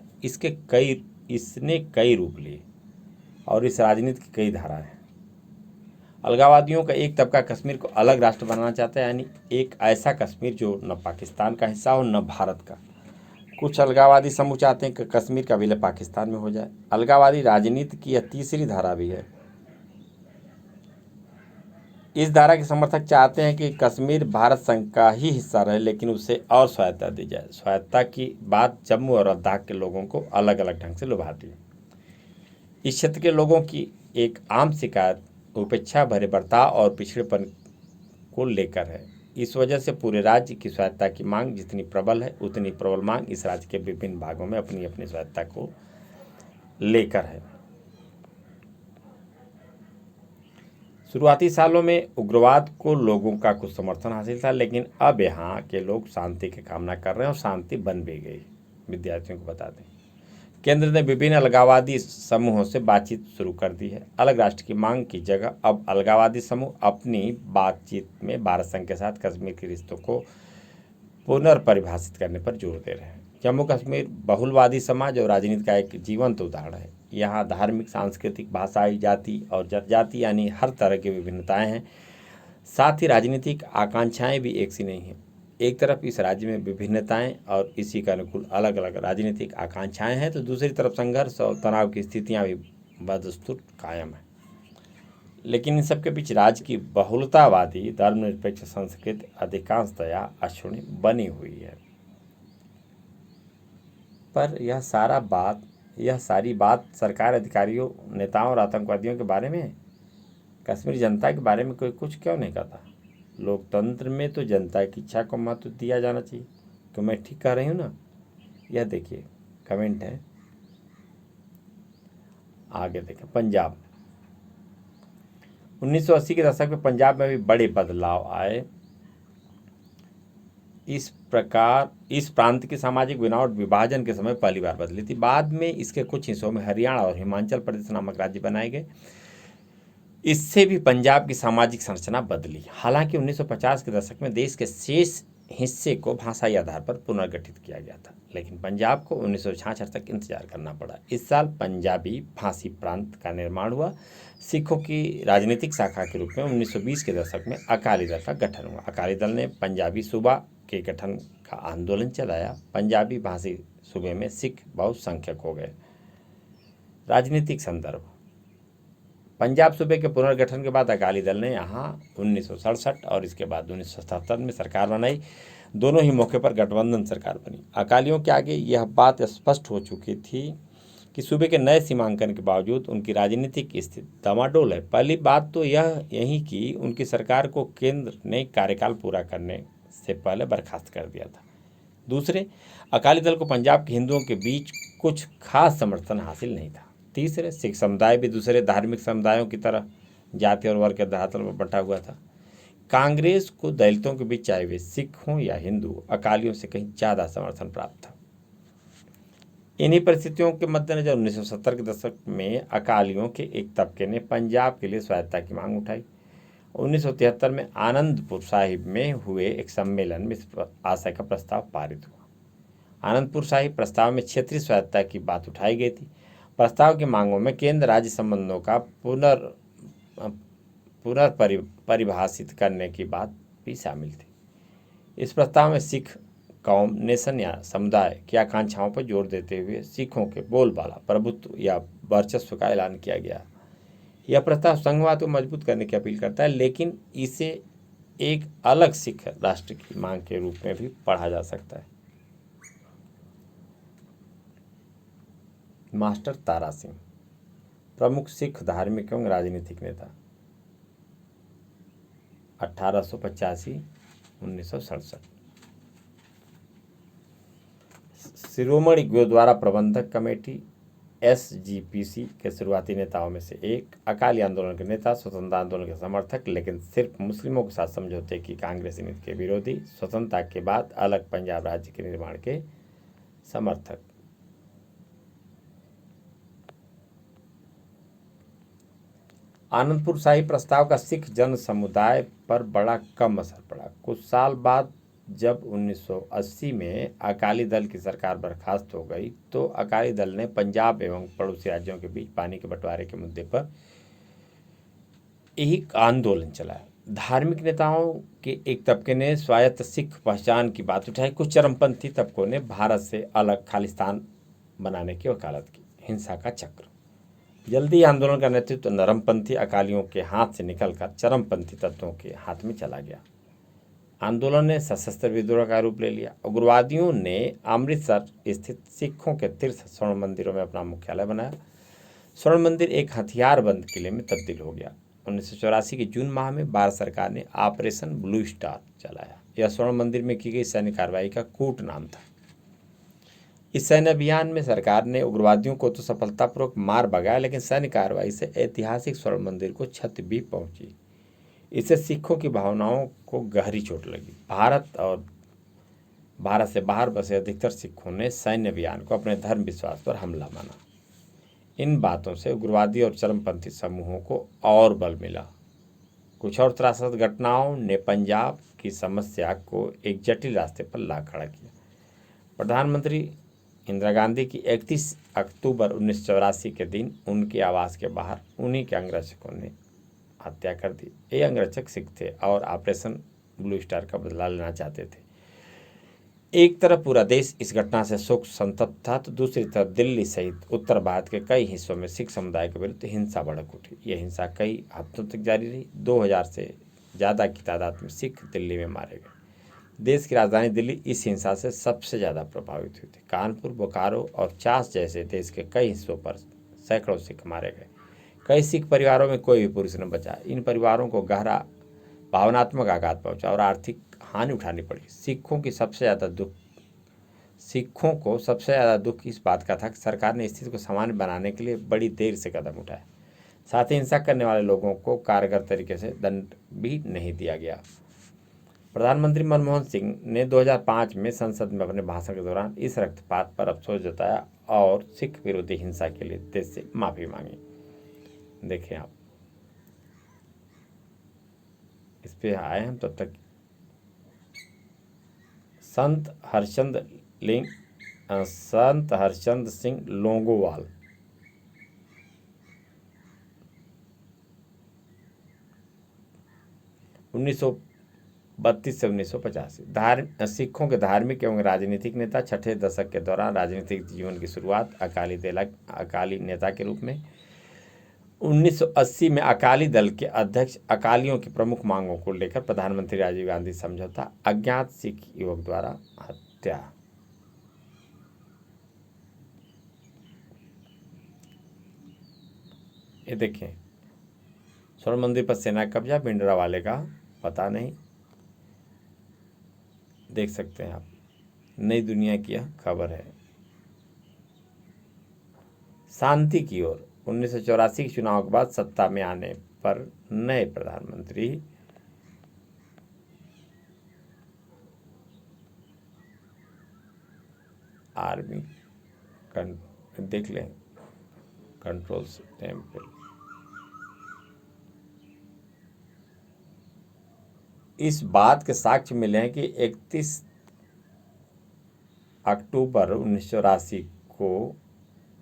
इसने कई रूप लिए और इस राजनीति की कई धाराएं हैं। अलगाववादियों का एक तबका कश्मीर को अलग राष्ट्र बनाना चाहता है, यानी एक ऐसा कश्मीर जो न पाकिस्तान का हिस्सा हो न भारत का। कुछ अलगाववादी समूह चाहते हैं कि कश्मीर का विलय पाकिस्तान में हो जाए। अलगाववादी राजनीति की यह तीसरी धारा भी है। इस धारा के समर्थक चाहते हैं कि कश्मीर भारत संघ का ही हिस्सा रहे, लेकिन उसे और स्वायत्तता दी जाए। स्वायत्तता की बात जम्मू और लद्दाख के लोगों को अलग अलग ढंग से लुभाती है। इस क्षेत्र के लोगों की एक आम शिकायत उपेक्षा भरे बर्ताव और पिछड़ेपन को लेकर है। इस वजह से पूरे राज्य की स्वायत्तता की मांग जितनी प्रबल है, उतनी प्रबल मांग इस राज्य के विभिन्न भागों में अपनी अपनी स्वायत्तता को लेकर है। शुरुआती सालों में उग्रवाद को लोगों का कुछ समर्थन हासिल था, लेकिन अब यहाँ के लोग शांति की कामना कर रहे हैं और शांति बन भी गई। विद्यार्थियों को बता दें, केंद्र ने विभिन्न अलगाववादी समूहों से बातचीत शुरू कर दी है। अलग राष्ट्र की मांग की जगह अब अलगाववादी समूह अपनी बातचीत में भारत संघ के साथ कश्मीर के रिश्तों को पुनर्परिभाषित करने पर जोर दे रहे हैं। जम्मू कश्मीर बहुलवादी समाज और राजनीति का एक जीवंत उदाहरण है। यहाँ धार्मिक, सांस्कृतिक, भाषाई, जाति और जनजाति यानी हर तरह की विभिन्नताएं हैं। साथ ही राजनीतिक आकांक्षाएं भी एक सी नहीं हैं। एक तरफ इस राज्य में विभिन्नताएं और इसी के अनुकूल अलग अलग राजनीतिक आकांक्षाएं हैं, तो दूसरी तरफ संघर्ष और तनाव की स्थितियां भी बदस्तूर कायम हैं। लेकिन इन सबके बीच राज्य की बहुलतावादी धर्मनिरपेक्ष संस्कृति अधिकांशतया अक्षुण्ण बनी हुई है। पर यह सारी बात सरकार, अधिकारियों, नेताओं और आतंकवादियों के बारे में है। कश्मीर जनता के बारे में कोई कुछ क्यों नहीं कहता? लोकतंत्र में तो जनता की इच्छा को महत्व दिया जाना चाहिए। तो मैं ठीक कह रही हूँ ना? यह देखिए कमेंट है, आगे देखें। पंजाब 1980 के दशक में पंजाब में भी बड़े बदलाव आए। इस प्रांत की सामाजिक बनावट विभाजन के समय पहली बार बदली थी। बाद में इसके कुछ हिस्सों में हरियाणा और हिमाचल प्रदेश नामक राज्य बनाए गए। इससे भी पंजाब की सामाजिक संरचना बदली। हालांकि 1950 के दशक में देश के शेष हिस्से को भाषाई आधार पर पुनर्गठित किया गया था, लेकिन पंजाब को 1966 तक इंतजार करना पड़ा। इस साल पंजाबी भाषी प्रांत का निर्माण हुआ। सिखों की राजनीतिक शाखा के रूप में 1920 के दशक में अकाली दल का गठन हुआ। अकाली दल ने पंजाबी सूबा के गठन का आंदोलन चलाया। पंजाबी भाषी सूबे में सिख बहुसंख्यक हो गए। राजनीतिक संदर्भ: पंजाब सूबे के पुनर्गठन के बाद अकाली दल ने यहाँ 1967 और इसके बाद 1977 में सरकार बनाई। दोनों ही मौके पर गठबंधन सरकार बनी। अकालियों के आगे यह बात स्पष्ट हो चुकी थी कि सूबे के नए सीमांकन के बावजूद उनकी राजनीतिक स्थिति डामाडोल है। पहली बात तो यही कि उनकी सरकार को केंद्र ने कार्यकाल पूरा करने से पहले बर्खास्त कर दिया था। दूसरे, अकाली दल को पंजाब के हिंदुओं के बीच कुछ खास समर्थन हासिल नहीं था। तीसरे, सिख समुदाय भी दूसरे धार्मिक समुदायों की तरह जाति और वर्ग के आधार पर बंटा हुआ था। कांग्रेस को दलितों के बीच, चाहे वे सिख हों या हिंदू, अकालियों से कहीं ज़्यादा समर्थन प्राप्त था। इन्हीं परिस्थितियों के मद्देनजर 1970 के दशक में अकालियों के एक तबके ने पंजाब के लिए स्वायत्तता की मांग उठाई। 1973 में आनंदपुर साहिब में हुए एक सम्मेलन में इस आशय का प्रस्ताव पारित हुआ। आनंदपुर साहिब प्रस्ताव में क्षेत्रीय स्वायत्तता की बात उठाई गई थी। प्रस्ताव की मांगों में केंद्र राज्य संबंधों का पुनर्परिभाषित करने की बात भी शामिल थी। इस प्रस्ताव में सिख कौम, नेशन या समुदाय की आकांक्षाओं पर जोर देते हुए सिखों के बोलबाला, प्रभुत्व या वर्चस्व का ऐलान किया गया। यह प्रस्ताव संघवाद को मजबूत करने की अपील करता है, लेकिन इसे एक अलग सिख राष्ट्र की मांग के रूप में भी पढ़ा जा सकता है। मास्टर तारा सिंह, प्रमुख सिख धार्मिक एवं राजनीतिक नेता, 1885-1967। शिरोमणि गुरुद्वारा प्रबंधक कमेटी एसजीपीसी के शुरुआती नेताओं में से एक, अकाली आंदोलन के नेता, स्वतंत्रता आंदोलन के समर्थक, लेकिन सिर्फ मुस्लिमों के साथ समझौते की कांग्रेसी नीति के विरोधी, स्वतंत्रता के बाद अलग पंजाब राज्य के निर्माण के समर्थक। आनंदपुर शाही प्रस्ताव का सिख जन समुदाय पर बड़ा कम असर पड़ा। कुछ साल बाद जब 1980 में अकाली दल की सरकार बर्खास्त हो गई तो अकाली दल ने पंजाब एवं पड़ोसी राज्यों के बीच पानी के बंटवारे के मुद्दे पर एक आंदोलन चलाया। धार्मिक नेताओं के एक तबके ने स्वायत्त सिख पहचान की बात उठाई। कुछ चरमपंथी तबकों ने भारत से अलग खालिस्तान बनाने की वकालत की। हिंसा का चक्र। जल्दी आंदोलन का नेतृत्व नरमपंथी अकालियों के हाथ से निकलकर चरमपंथी तत्वों के हाथ में चला गया। आंदोलन ने सशस्त्र विद्रोह का रूप ले लिया। उग्रवादियों ने अमृतसर स्थित सिखों के तीर्थ स्वर्ण मंदिरों में अपना मुख्यालय बनाया। स्वर्ण मंदिर एक हथियारबंद किले में तब्दील हो गया। 1984 के जून माह में भारत सरकार ने ऑपरेशन ब्लू स्टार चलाया। यह स्वर्ण मंदिर में की गई सैन्य कार्रवाई का कूट नाम था। इस सैन्य अभियान में सरकार ने उग्रवादियों को तो सफलतापूर्वक मार भगाया, लेकिन सैन्य कार्रवाई से ऐतिहासिक स्वर्ण मंदिर को क्षति भी पहुंची। इससे सिखों की भावनाओं को गहरी चोट लगी। भारत से बाहर बसे अधिकतर सिखों ने सैन्य अभियान को अपने धर्म विश्वास पर हमला माना। इन बातों से उग्रवादी और चरमपंथी समूहों को और बल मिला। कुछ और त्रासद घटनाओं ने पंजाब की समस्या को एक जटिल रास्ते पर ला खड़ा किया। प्रधानमंत्री इंदिरा गांधी की 31 अक्टूबर 1984 के दिन उनके आवास के बाहर उन्हीं के अंगरक्षकों ने हत्या कर दी। ये अंगरक्षक सिख थे और ऑपरेशन ब्लू स्टार का बदला लेना चाहते थे। एक तरफ पूरा देश इस घटना से शोक संतप्त था तो दूसरी तरफ दिल्ली सहित उत्तर भारत के कई हिस्सों में सिख समुदाय के विरुद्ध हिंसा भड़क उठी। यह हिंसा कई हफ्तों तक जारी रही। 2000 से ज़्यादा की तादाद में सिख दिल्ली में मारे गए। देश की राजधानी दिल्ली इस हिंसा से सबसे ज़्यादा प्रभावित हुई थी। कानपुर, बोकारो और चास जैसे देश के कई हिस्सों पर सैकड़ों सिख मारे गए। कई सिख परिवारों में कोई भी पुरुष न बचा। इन परिवारों को गहरा भावनात्मक आघात पहुंचा और आर्थिक हानि उठानी पड़ी। सिखों को सबसे ज़्यादा दुख इस बात का था कि सरकार ने स्थिति को सामान्य बनाने के लिए बड़ी देर से कदम उठाए। साथ ही हिंसा करने वाले लोगों को कारगर तरीके से दंड भी नहीं दिया गया। प्रधानमंत्री मनमोहन सिंह ने 2005 में संसद में अपने भाषण के दौरान इस रक्तपात पर अफसोस जताया और सिख विरोधी हिंसा के लिए देश से माफ़ी मांगी। देखें आप, इस पे आए हम तब तक। संत हरचंद सिंह लोंगोवाल 1932 से 1985 सिखों के धार्मिक एवं राजनीतिक नेता। छठे दशक के दौरान राजनीतिक जीवन की शुरुआत अकाली नेता के रूप में। 1980 में अकाली दल के अध्यक्ष अकालियों की प्रमुख मांगों को लेकर प्रधानमंत्री राजीव गांधी समझौता। अज्ञात सिख युवक द्वारा हत्या। ये देखें, स्वर्ण मंदिर पर सेना कब्जा, भिंडरावाले का पता नहीं। देख सकते हैं आप, नई दुनिया की यह खबर है। शांति की ओर। 1984 के चुनाव के बाद सत्ता में आने पर नए प्रधानमंत्री आर्मी देख लें, कंट्रोल टेम्पल। इस बात के साक्ष्य मिले हैं कि 31 अक्टूबर 1984 को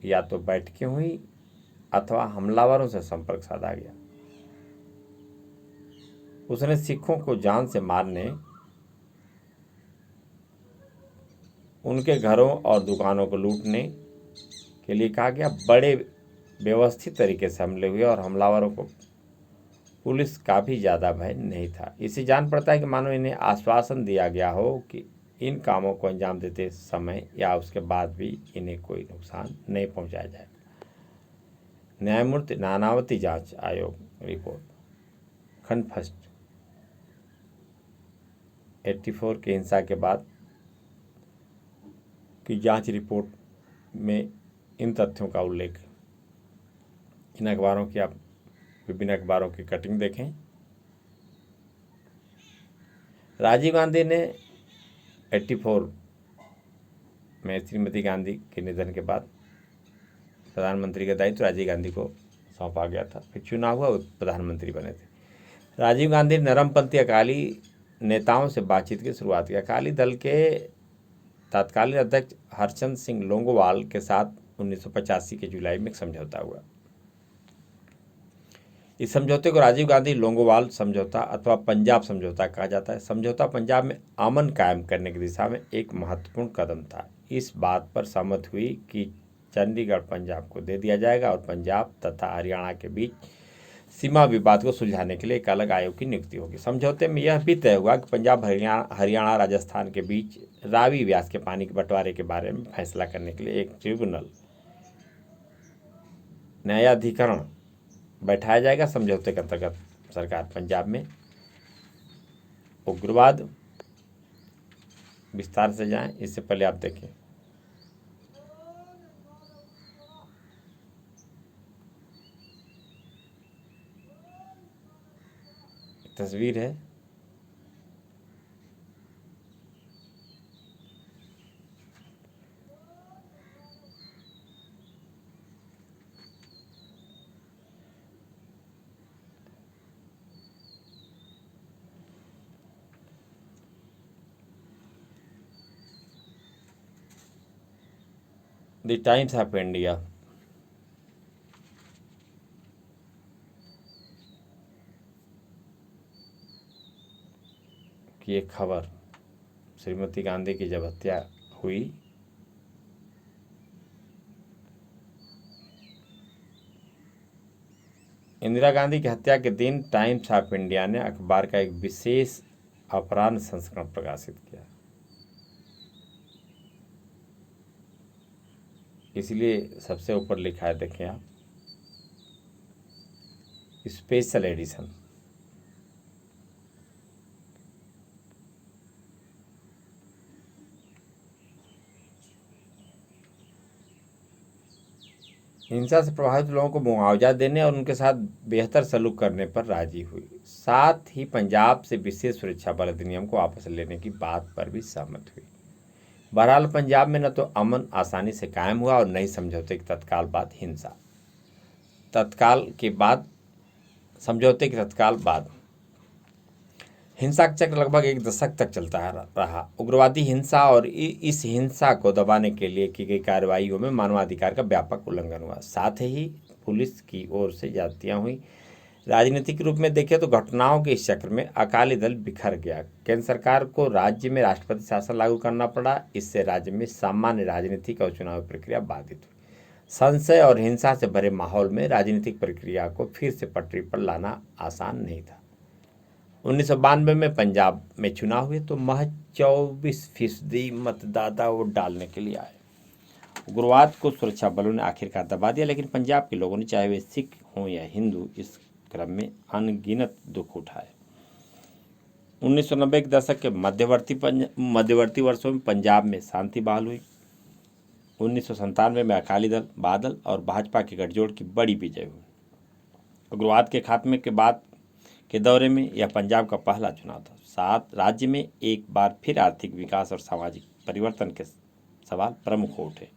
या तो बैठकें हुई अथवा हमलावरों से संपर्क साधा गया। उसने सिखों को जान से मारने, उनके घरों और दुकानों को लूटने के लिए कहा गया। बड़े व्यवस्थित तरीके से हमले हुए और हमलावरों को पुलिस का भी ज़्यादा भय नहीं था। इसे जान पड़ता है कि मानो इन्हें आश्वासन दिया गया हो कि इन कामों को अंजाम देते समय या उसके बाद भी इन्हें कोई नुकसान नहीं पहुंचाया जाएगा। न्यायमूर्ति नानावती जांच आयोग रिपोर्ट, खंड फर्स्ट 84 की हिंसा के बाद की जांच रिपोर्ट में इन तथ्यों का उल्लेख इन अखबारों की आप विभिन्न अखबारों की कटिंग देखें। राजीव गांधी ने 84 में श्रीमती गांधी के निधन के बाद प्रधानमंत्री का दायित्व राजीव गांधी को सौंपा गया था। फिर चुनाव हुआ, प्रधानमंत्री बने थे। राजीव गांधी नरमपंथी अकाली नेताओं से बातचीत की शुरुआत की। अकाली दल के तत्कालीन अध्यक्ष हरचंद सिंह लोंगोवाल के साथ 1985 के जुलाई में एक समझौता हुआ। इस समझौते को राजीव गांधी लोंगोवाल समझौता अथवा पंजाब समझौता कहा जाता है। समझौता पंजाब में अमन कायम करने की दिशा में एक महत्वपूर्ण कदम था। इस बात पर सहमत हुई कि चंडीगढ़ पंजाब को दे दिया जाएगा और पंजाब तथा हरियाणा के बीच सीमा विवाद को सुलझाने के लिए एक अलग आयोग की नियुक्ति होगी। समझौते में यह भी तय हुआ कि पंजाब हरियाणा राजस्थान के बीच रावी व्यास के पानी के बंटवारे के बारे में फैसला करने के लिए एक ट्रिब्यूनल न्यायाधिकरण बैठाया जाएगा। समझौते के अंतर्गत सरकार पंजाब में उग्रवाद विस्तार से जाएं, इससे पहले आप देखें तस्वीर है। द टाइम्स ऑफ इंडिया की एक खबर, श्रीमती गांधी की जब हत्या हुई इंदिरा गांधी की हत्या के दिन टाइम्स ऑफ इंडिया ने अखबार का एक विशेष अपराह्न संस्करण प्रकाशित किया। इसलिए सबसे ऊपर लिखा है, देखें आप, स्पेशल एडिशन। हिंसा से प्रभावित लोगों को मुआवजा देने और उनके साथ बेहतर सलूक करने पर राजी हुई। साथ ही पंजाब से विशेष सुरक्षा बल अधिनियम को वापस लेने की बात पर भी सहमत हुई। बहरहाल पंजाब में न तो अमन आसानी से कायम हुआ और न ही समझौते के समझौते के तत्काल बाद हिंसा का चक्र लगभग एक दशक तक चलता रहा। उग्रवादी हिंसा और इस हिंसा को दबाने के लिए की गई कार्रवाइयों में मानवाधिकार का व्यापक उल्लंघन हुआ। साथ ही पुलिस की ओर से ज्यादतियां हुई। राजनीतिक रूप में देखें तो घटनाओं के इस चक्र में अकाली दल बिखर गया। केंद्र सरकार को राज्य में राष्ट्रपति शासन लागू करना पड़ा। इससे राज्य में सामान्य राजनीतिक और चुनावी प्रक्रिया बाधित हुई। संशय और हिंसा से भरे माहौल में राजनीतिक प्रक्रिया को फिर से पटरी पर लाना आसान नहीं था। 1992 में पंजाब में चुनाव हुए तो महज 24% मतदाता वोट डालने के लिए आए। उग्रवाद को सुरक्षा बलों ने आखिरकार दबा दिया, लेकिन पंजाब के लोगों ने, चाहे वे सिख हों या हिंदू, इस क्रम में अनगिनत दुख उठाए। 1990 के दशक के मध्यवर्ती वर्षों में पंजाब में शांति बहाल हुई। 1997 में अकाली दल, बादल और भाजपा के गठजोड़ की बड़ी विजय हुई। उग्रवाद के खात्मे के बाद के दौरे में यह पंजाब का पहला चुनाव था। साथ राज्य में एक बार फिर आर्थिक विकास और सामाजिक परिवर्तन के सवाल प्रमुख हो उठे।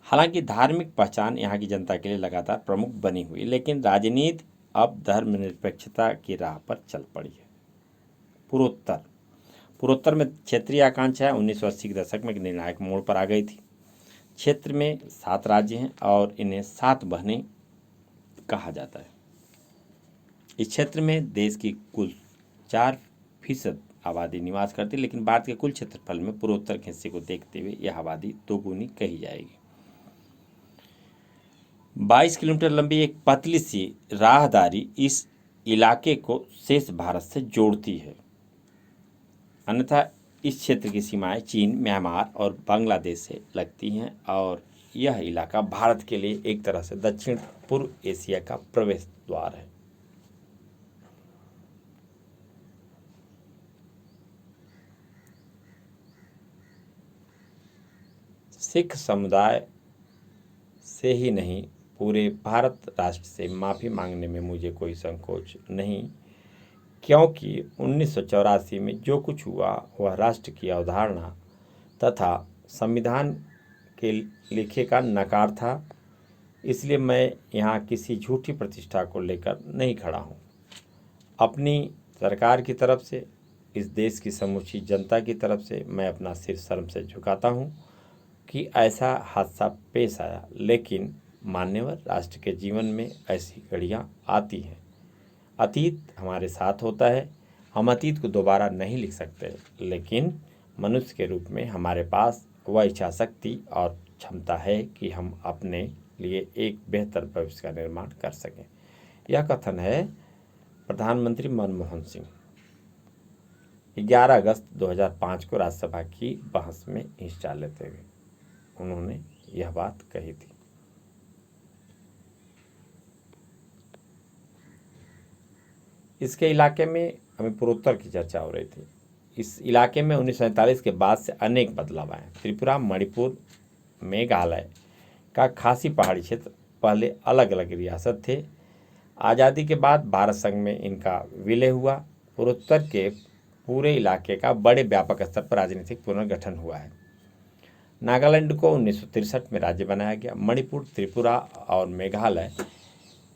हालांकि धार्मिक पहचान यहाँ की जनता के लिए लगातार प्रमुख बनी हुई, लेकिन राजनीति अब धर्मनिरपेक्षता की राह पर चल पड़ी है। पूर्वोत्तर में क्षेत्रीय आकांक्षा 1980 के दशक में एक निर्णायक मोड़ पर आ गई थी। क्षेत्र में 7 राज्य हैं और इन्हें 7 बहनें कहा जाता है। इस क्षेत्र में देश की कुल 4% आबादी निवास करती है, लेकिन भारत के कुल क्षेत्रफल में पूर्वोत्तर के हिस्से को देखते हुए यह आबादी दोगुनी कही जाएगी। 22 किलोमीटर लंबी एक पतली सी राहदारी इस इलाके को शेष भारत से जोड़ती है। अन्यथा इस क्षेत्र की सीमाएं चीन, म्यांमार और बांग्लादेश से लगती हैं और यह इलाका भारत के लिए एक तरह से दक्षिण पूर्व एशिया का प्रवेश द्वार है। सिख समुदाय से ही नहीं, पूरे भारत राष्ट्र से माफ़ी मांगने में मुझे कोई संकोच नहीं, क्योंकि 1984 में जो कुछ हुआ वह राष्ट्र की अवधारणा तथा संविधान के लिखे का नकार था। इसलिए मैं यहाँ किसी झूठी प्रतिष्ठा को लेकर नहीं खड़ा हूँ। अपनी सरकार की तरफ से, इस देश की समूची जनता की तरफ से मैं अपना सिर शर्म से झुकाता हूँ कि ऐसा हादसा पेश आया, लेकिन मान्यवर राष्ट्र के जीवन में ऐसी घड़ियाँ आती हैं। अतीत हमारे साथ होता है, हम अतीत को दोबारा नहीं लिख सकते, लेकिन मनुष्य के रूप में हमारे पास वह इच्छा शक्ति और क्षमता है कि हम अपने लिए एक बेहतर भविष्य का निर्माण कर सकें। यह कथन है प्रधानमंत्री मनमोहन सिंह 11 अगस्त 2005 को राज्यसभा की बहस में हिस्सा लेते हुए उन्होंने यह बात कही थी। इसके इलाके में हमें पूर्वोत्तर की चर्चा हो रही थी। इस इलाके में 1947 के बाद से अनेक बदलाव आए। त्रिपुरा, मणिपुर, मेघालय का खासी पहाड़ी क्षेत्र पहले अलग अलग रियासत थे। आज़ादी के बाद भारत संघ में इनका विलय हुआ। पूर्वोत्तर के पूरे इलाके का बड़े व्यापक स्तर पर राजनीतिक पुनर्गठन हुआ है। नागालैंड को 1963 में राज्य बनाया गया। मणिपुर, त्रिपुरा और मेघालय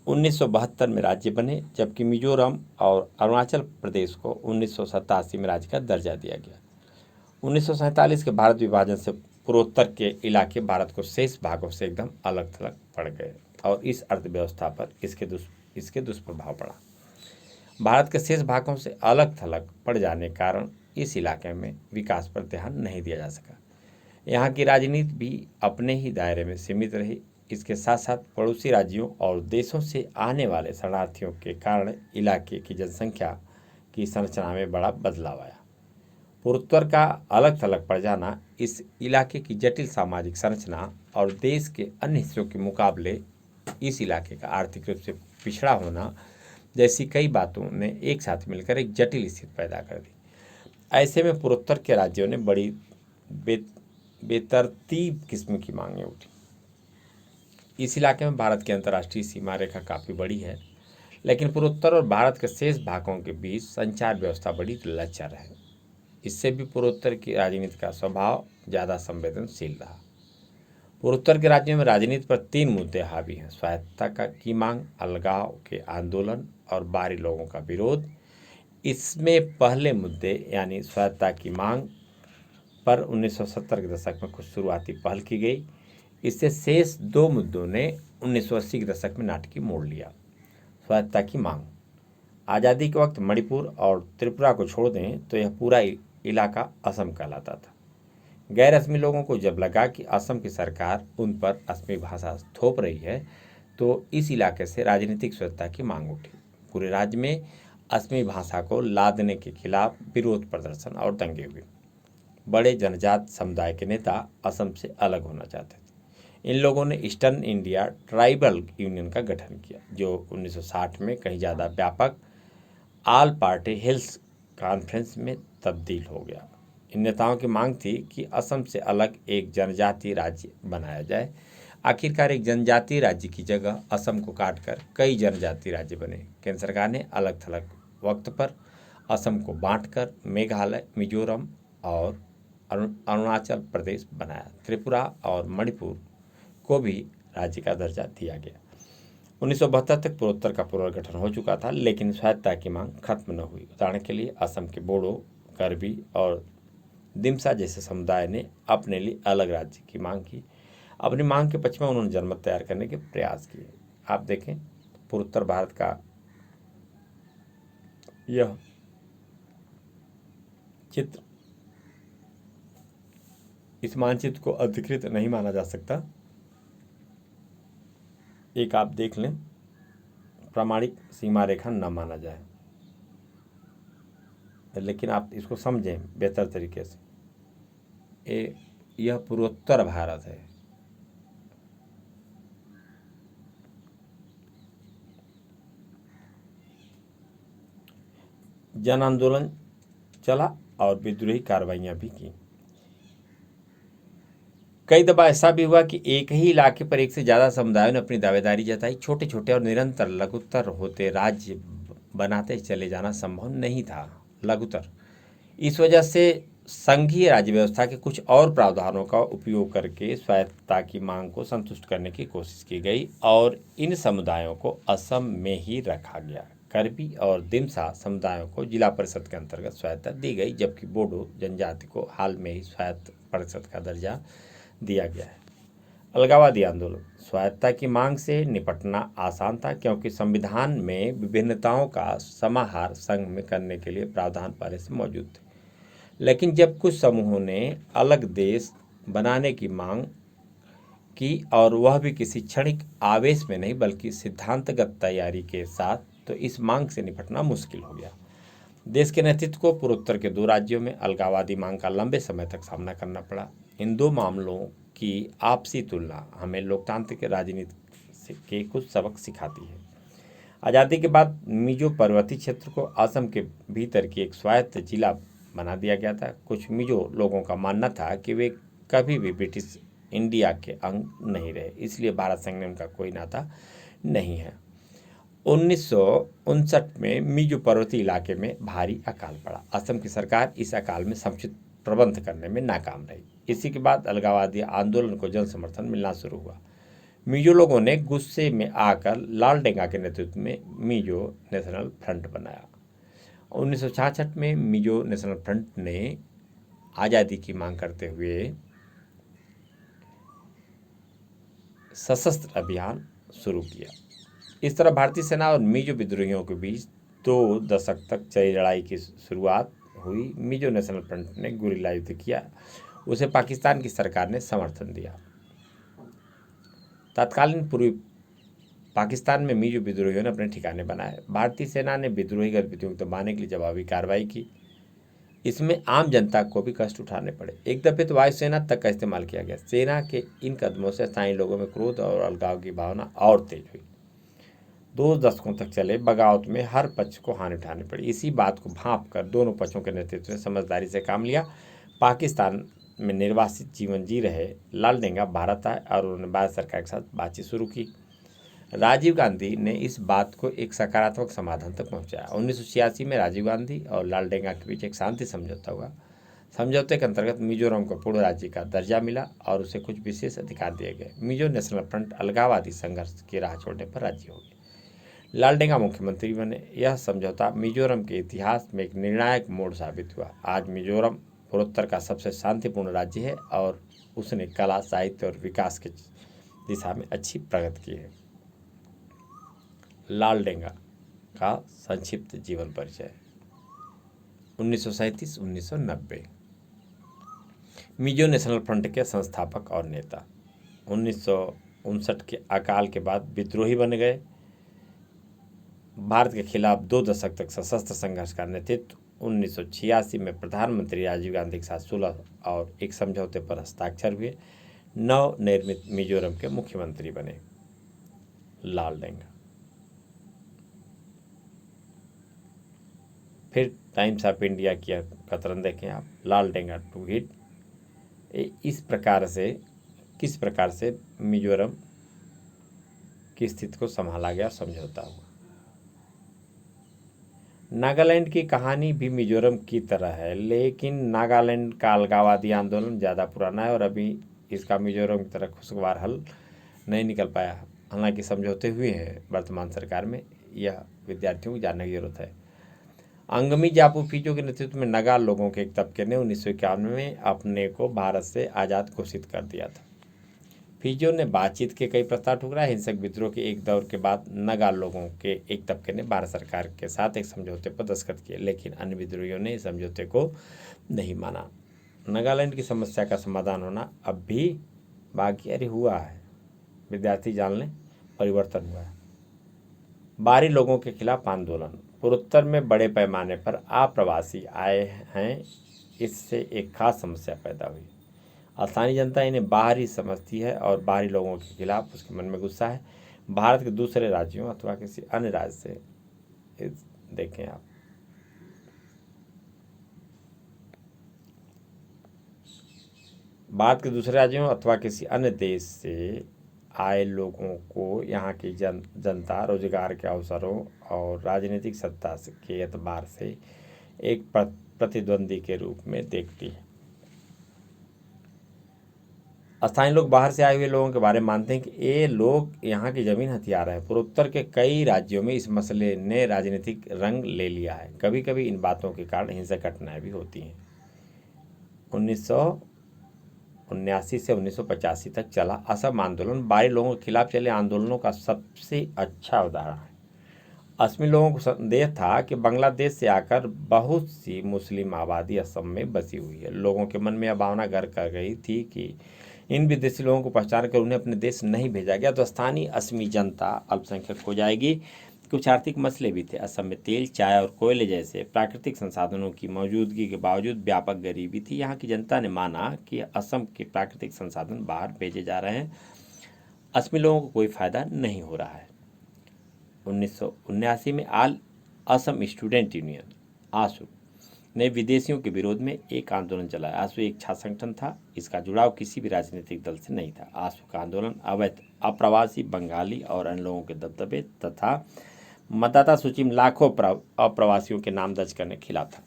1972 में राज्य बने, जबकि मिजोरम और अरुणाचल प्रदेश को 1987 में राज्य का दर्जा दिया गया। 1947 के भारत विभाजन से पूर्वोत्तर के इलाके भारत को शेष भागों से एकदम अलग थलग पड़ गए और इस अर्थव्यवस्था पर इसके दुष्प्रभाव पड़ा। भारत के शेष भागों से अलग थलग पड़ जाने के कारण इस इलाके में विकास पर ध्यान नहीं दिया जा सका। यहाँ की राजनीति भी अपने ही दायरे में सीमित रही। इसके साथ साथ पड़ोसी राज्यों और देशों से आने वाले शरणार्थियों के कारण इलाके की जनसंख्या की संरचना में बड़ा बदलाव आया। पूर्वोत्तर का अलग थलग पड़ जाना इस इलाके की जटिल सामाजिक संरचना और देश के अन्य हिस्सों के मुकाबले इस इलाके का आर्थिक रूप से पिछड़ा होना जैसी कई बातों ने एक साथ मिलकर एक जटिल स्थिति पैदा कर दी। ऐसे में पूर्वोत्तर के राज्यों ने बड़ी बेतरतीब किस्म की मांगें उठी। इस इलाके में भारत की अंतर्राष्ट्रीय सीमा रेखा काफ़ी बड़ी है, लेकिन पूर्वोत्तर और भारत के शेष भागों के बीच संचार व्यवस्था बड़ी लचर है। इससे भी पूर्वोत्तर की राजनीति का स्वभाव ज़्यादा संवेदनशील रहा। पूर्वोत्तर के राज्यों में राजनीति पर 3 मुद्दे हावी हैं: स्वायत्तता की मांग, अलगाव के आंदोलन और बाहरी लोगों का विरोध। इसमें पहले मुद्दे यानी स्वायत्तता की मांग पर 1970 के दशक में कुछ शुरुआती पहल की गई। इससे शेष 2 मुद्दों ने 1980 के दशक में नाटकीय मोड़ लिया। स्वायत्तता की मांग: आज़ादी के वक्त मणिपुर और त्रिपुरा को छोड़ दें तो यह पूरा इलाका असम कहलाता था। गैर असमी लोगों को जब लगा कि असम की सरकार उन पर असमी भाषा थोप रही है, तो इस इलाके से राजनीतिक स्वतंत्रता की मांग उठी। पूरे राज्य में असमी भाषा को लादने के खिलाफ विरोध प्रदर्शन और दंगे हुए। बड़े जनजात समुदाय के नेता असम से अलग होना चाहते थे। इन लोगों ने ईस्टर्न इंडिया ट्राइबल यूनियन का गठन किया, जो 1960 में कहीं ज़्यादा व्यापक ऑल पार्टी हिल्स कॉन्फ्रेंस में तब्दील हो गया। इन नेताओं की मांग थी कि असम से अलग एक जनजातीय राज्य बनाया जाए। आखिरकार एक जनजातीय राज्य की जगह असम को काटकर कई जनजातीय राज्य बने। केंद्र सरकार ने अलग थलग वक्त पर असम को बांटकर मेघालय, मिजोरम और अरुणाचल प्रदेश बनाया। त्रिपुरा और मणिपुर को भी राज्य का दर्जा दिया गया। 1972 तक पूर्वोत्तर का पुनर्गठन हो चुका था, लेकिन स्वायत्तता की मांग खत्म न हुई। उदाहरण के लिए असम के बोडो, कर्बी और दिमसा जैसे समुदाय ने अपने लिए अलग राज्य की मांग की। अपनी मांग के पक्ष में उन्होंने जनमत तैयार करने के प्रयास किए। आप देखें, पूर्वोत्तर भारत का यह चित्र, इस मानचित्र को अधिकृत नहीं माना जा सकता। एक आप देख लें, प्रामाणिक सीमा रेखा न माना जाए, लेकिन आप इसको समझें बेहतर तरीके से। यह पूर्वोत्तर भारत है। जन आंदोलन चला और विद्रोही कार्रवाइयां भी की। कई दफा ऐसा भी हुआ कि एक ही इलाके पर एक से ज़्यादा समुदायों ने अपनी दावेदारी जताई। छोटे छोटे और निरंतर लघुतर होते राज्य बनाते चले जाना संभव नहीं था। लघुतर इस वजह से संघीय राज्य व्यवस्था के कुछ और प्रावधानों का उपयोग करके स्वायत्तता की मांग को संतुष्ट करने की कोशिश की गई और इन समुदायों को असम में ही रखा गया। करबी और दिमसा समुदायों को जिला परिषद के अंतर्गत स्वायत्तता दी गई, जबकि बोडो जनजाति को हाल में ही स्वायत्त परिषद का दर्जा दिया गया है। अलगाववादी आंदोलन स्वायत्तता की मांग से निपटना आसान था, क्योंकि संविधान में विभिन्नताओं का समाहार संघ में करने के लिए प्रावधान पहले से मौजूद थे। लेकिन जब कुछ समूहों ने अलग देश बनाने की मांग की, और वह भी किसी क्षणिक आवेश में नहीं बल्कि सिद्धांतगत तैयारी के साथ, तो इस मांग से निपटना मुश्किल हो गया। देश के नेतृत्व को पूर्वोत्तर के दो राज्यों में अलगाववादी मांग का लंबे समय तक सामना करना पड़ा। इन दो मामलों की आपसी तुलना हमें लोकतांत्रिक राजनीति के कुछ सबक सिखाती है। आज़ादी के बाद मिजो पर्वतीय क्षेत्र को असम के भीतर की एक स्वायत्त जिला बना दिया गया था। कुछ मिजो लोगों का मानना था कि वे कभी भी ब्रिटिश इंडिया के अंग नहीं रहे, इसलिए भारत संग में उनका कोई नाता नहीं है। 1959 में मिजो पर्वतीय इलाके में भारी अकाल पड़ा। असम की सरकार इस अकाल में समुचित प्रबंध करने में नाकाम रही। इसी के बाद अलगाववादी आंदोलन को जन समर्थन मिलना शुरू हुआ। मिजो लोगों ने गुस्से में आकर लालडेंगा के नेतृत्व में मिजो नेशनल फ्रंट बनाया। 1966 में मिजो नेशनल फ्रंट ने आज़ादी की मांग करते हुए सशस्त्र अभियान शुरू किया। इस तरह भारतीय सेना और मिजो विद्रोहियों के बीच 2 दशक तक चली लड़ाई की शुरुआत हुई। मिजो नेशनल फ्रंट ने गुरिल्ला युद्ध किया, उसे पाकिस्तान की सरकार ने समर्थन दिया। तत्कालीन पूर्वी पाकिस्तान में मिजो विद्रोहियों ने अपने ठिकाने बनाए। भारतीय सेना ने विद्रोही गतिविधियों को दबाने के लिए जवाबी कार्रवाई की। इसमें आम जनता को भी कष्ट उठाने पड़े। एक दफे तो वायुसेना तक का इस्तेमाल किया गया। सेना के इन कदमों से स्थानीय लोगों में क्रोध और अलगाव की भावना और तेज हुई। 2 दशकों तक चले बगावत में हर पक्ष को हानि उठानी पड़ी। इसी बात को भांप कर दोनों पक्षों के नेतृत्व ने समझदारी से काम लिया। पाकिस्तान में निर्वासित जीवन जी रहे लालडेंगा भारत आए और उन्होंने भारत सरकार के साथ बातचीत शुरू की। राजीव गांधी ने इस बात को एक सकारात्मक समाधान तक पहुंचाया। 1986 में राजीव गांधी और लालडेंगा के बीच एक शांति समझौता हुआ। समझौते के अंतर्गत मिजोरम को पूर्ण राज्य का दर्जा मिला और उसे कुछ विशेष अधिकार दिए गए। मिजो नेशनल फ्रंट अलगाववादी संघर्ष की राह छोड़ने पर राजी हो गए। लालडेंगा मुख्यमंत्री बने। यह समझौता मिजोरम के इतिहास में एक निर्णायक मोड़ साबित हुआ। आज मिजोरम पूर्वोत्तर का सबसे शांतिपूर्ण राज्य है और उसने कला, साहित्य और विकास की दिशा में अच्छी प्रगति की है। लालडेंगा का संक्षिप्त जीवन परिचय। 1937-1990 मिजो नेशनल फ्रंट के संस्थापक और नेता। 1959 के अकाल के बाद विद्रोही बन गए। भारत के खिलाफ 2 दशक तक सशस्त्र संघर्ष का नेतृत्व। 1986 में प्रधानमंत्री राजीव गांधी के साथ सुलह और एक समझौते पर हस्ताक्षर हुए। नवनिर्मित मिजोरम के मुख्यमंत्री बने लालडेंगा। फिर टाइम्स ऑफ इंडिया की कतरन देखें आप, लालडेंगा टू हिट। इस प्रकार से किस प्रकार से मिजोरम की स्थिति को संभाला गया, समझौता हुआ। नागालैंड की कहानी भी मिजोरम की तरह है, लेकिन नागालैंड का अलगाववादी आंदोलन ज़्यादा पुराना है और अभी इसका मिजोरम की तरह खुशगवार हल नहीं निकल पाया। हालांकि समझौते हुए हैं वर्तमान सरकार में, यह विद्यार्थियों को जानने की जरूरत है। अंगमी जापू फिजो के नेतृत्व में नगा लोगों के एक तबके ने 1951 में अपने को भारत से आज़ाद घोषित कर दिया था। फिजो ने बातचीत के कई प्रस्ताव ठुकराए। हिंसक विद्रोह के एक दौर के बाद नगा लोगों के एक तबके ने भारत सरकार के साथ एक समझौते पर दस्तखत किए, लेकिन अन्य विद्रोहियों ने इस समझौते को नहीं माना। नागालैंड की समस्या का समाधान होना अब भी बाकी हुआ है। विद्यार्थी जान लें, परिवर्तन हुआ है। बाहरी लोगों के खिलाफ आंदोलन। पूर्वोत्तर में बड़े पैमाने पर अप्रवासी आए हैं, इससे एक खास समस्या पैदा हुई। स्थानीय जनता इन्हें बाहरी समझती है और बाहरी लोगों के खिलाफ उसके मन में गुस्सा है। भारत के दूसरे राज्यों अथवा किसी अन्य राज्य से देखें आप, भारत के दूसरे राज्यों अथवा किसी अन्य देश से आए लोगों को यहाँ की जनता रोजगार के अवसरों और राजनीतिक सत्ता के एतबार से एक प्रतिद्वंदी के रूप में देखती है। स्थानीय लोग बाहर से आए हुए लोगों के बारे में मानते हैं कि ये लोग यहाँ की जमीन हथिया रहे हैं। पूर्वोत्तर के कई राज्यों में इस मसले ने राजनीतिक रंग ले लिया है। कभी कभी इन बातों के कारण हिंसक घटनाएं भी होती हैं। 1979 से 1985 तक चला असम आंदोलन बाहरी लोगों के खिलाफ चले आंदोलनों का सबसे अच्छा उदाहरण है। असमी लोगों को संदेह था कि बांग्लादेश से आकर बहुत सी मुस्लिम आबादी असम में बसी हुई है। लोगों के मन में यह भावना घर कर गई थी कि इन विदेशी लोगों को पहचान कर उन्हें अपने देश नहीं भेजा गया तो स्थानीय असमी जनता अल्पसंख्यक हो जाएगी। कुछ आर्थिक मसले भी थे। असम में तेल, चाय और कोयले जैसे प्राकृतिक संसाधनों की मौजूदगी के बावजूद व्यापक गरीबी थी। यहाँ की जनता ने माना कि असम के प्राकृतिक संसाधन बाहर भेजे जा रहे हैं, असमी लोगों को कोई फायदा नहीं हो रहा है। 1979 में आल असम स्टूडेंट यूनियन आसू ने विदेशियों के विरोध में एक आंदोलन चलाया। आसू एक छात्र संगठन था। इसका जुड़ाव किसी भी राजनीतिक दल से नहीं था। आसू का आंदोलन अवैध अप्रवासी बंगाली और अन्य लोगों के दबदबे तथा मतदाता सूची में लाखों अप्रवासियों के नाम दर्ज करने के खिलाफ था।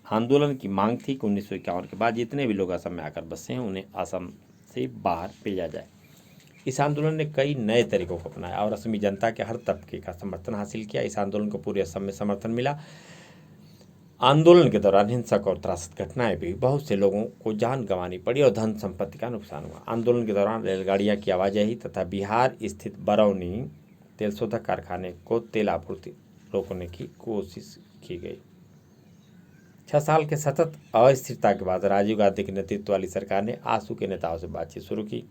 आंदोलन की मांग थी कि 1951 के बाद जितने भी लोग असम में आकर बसे हैं उन्हें असम से बाहर भेजा जाए। इस आंदोलन ने कई नए तरीकों को अपनाया और असमी जनता के हर तबके का समर्थन हासिल किया। इस आंदोलन को पूरे असम में समर्थन मिला। आंदोलन के दौरान हिंसक और त्रासद घटनाएं भी बहुत से लोगों को जान गंवानी पड़ी और धन संपत्ति का नुकसान हुआ। आंदोलन के दौरान रेलगाड़ियां की आवाजाही तथा बिहार स्थित बरौनी तेल शोधक कारखाने को तेल आपूर्ति रोकने की कोशिश की गई। 6 साल के सतत अस्थिरता के बाद राजीव गांधी के नेतृत्व वाली सरकार ने आसू के नेताओं से बातचीत शुरू की।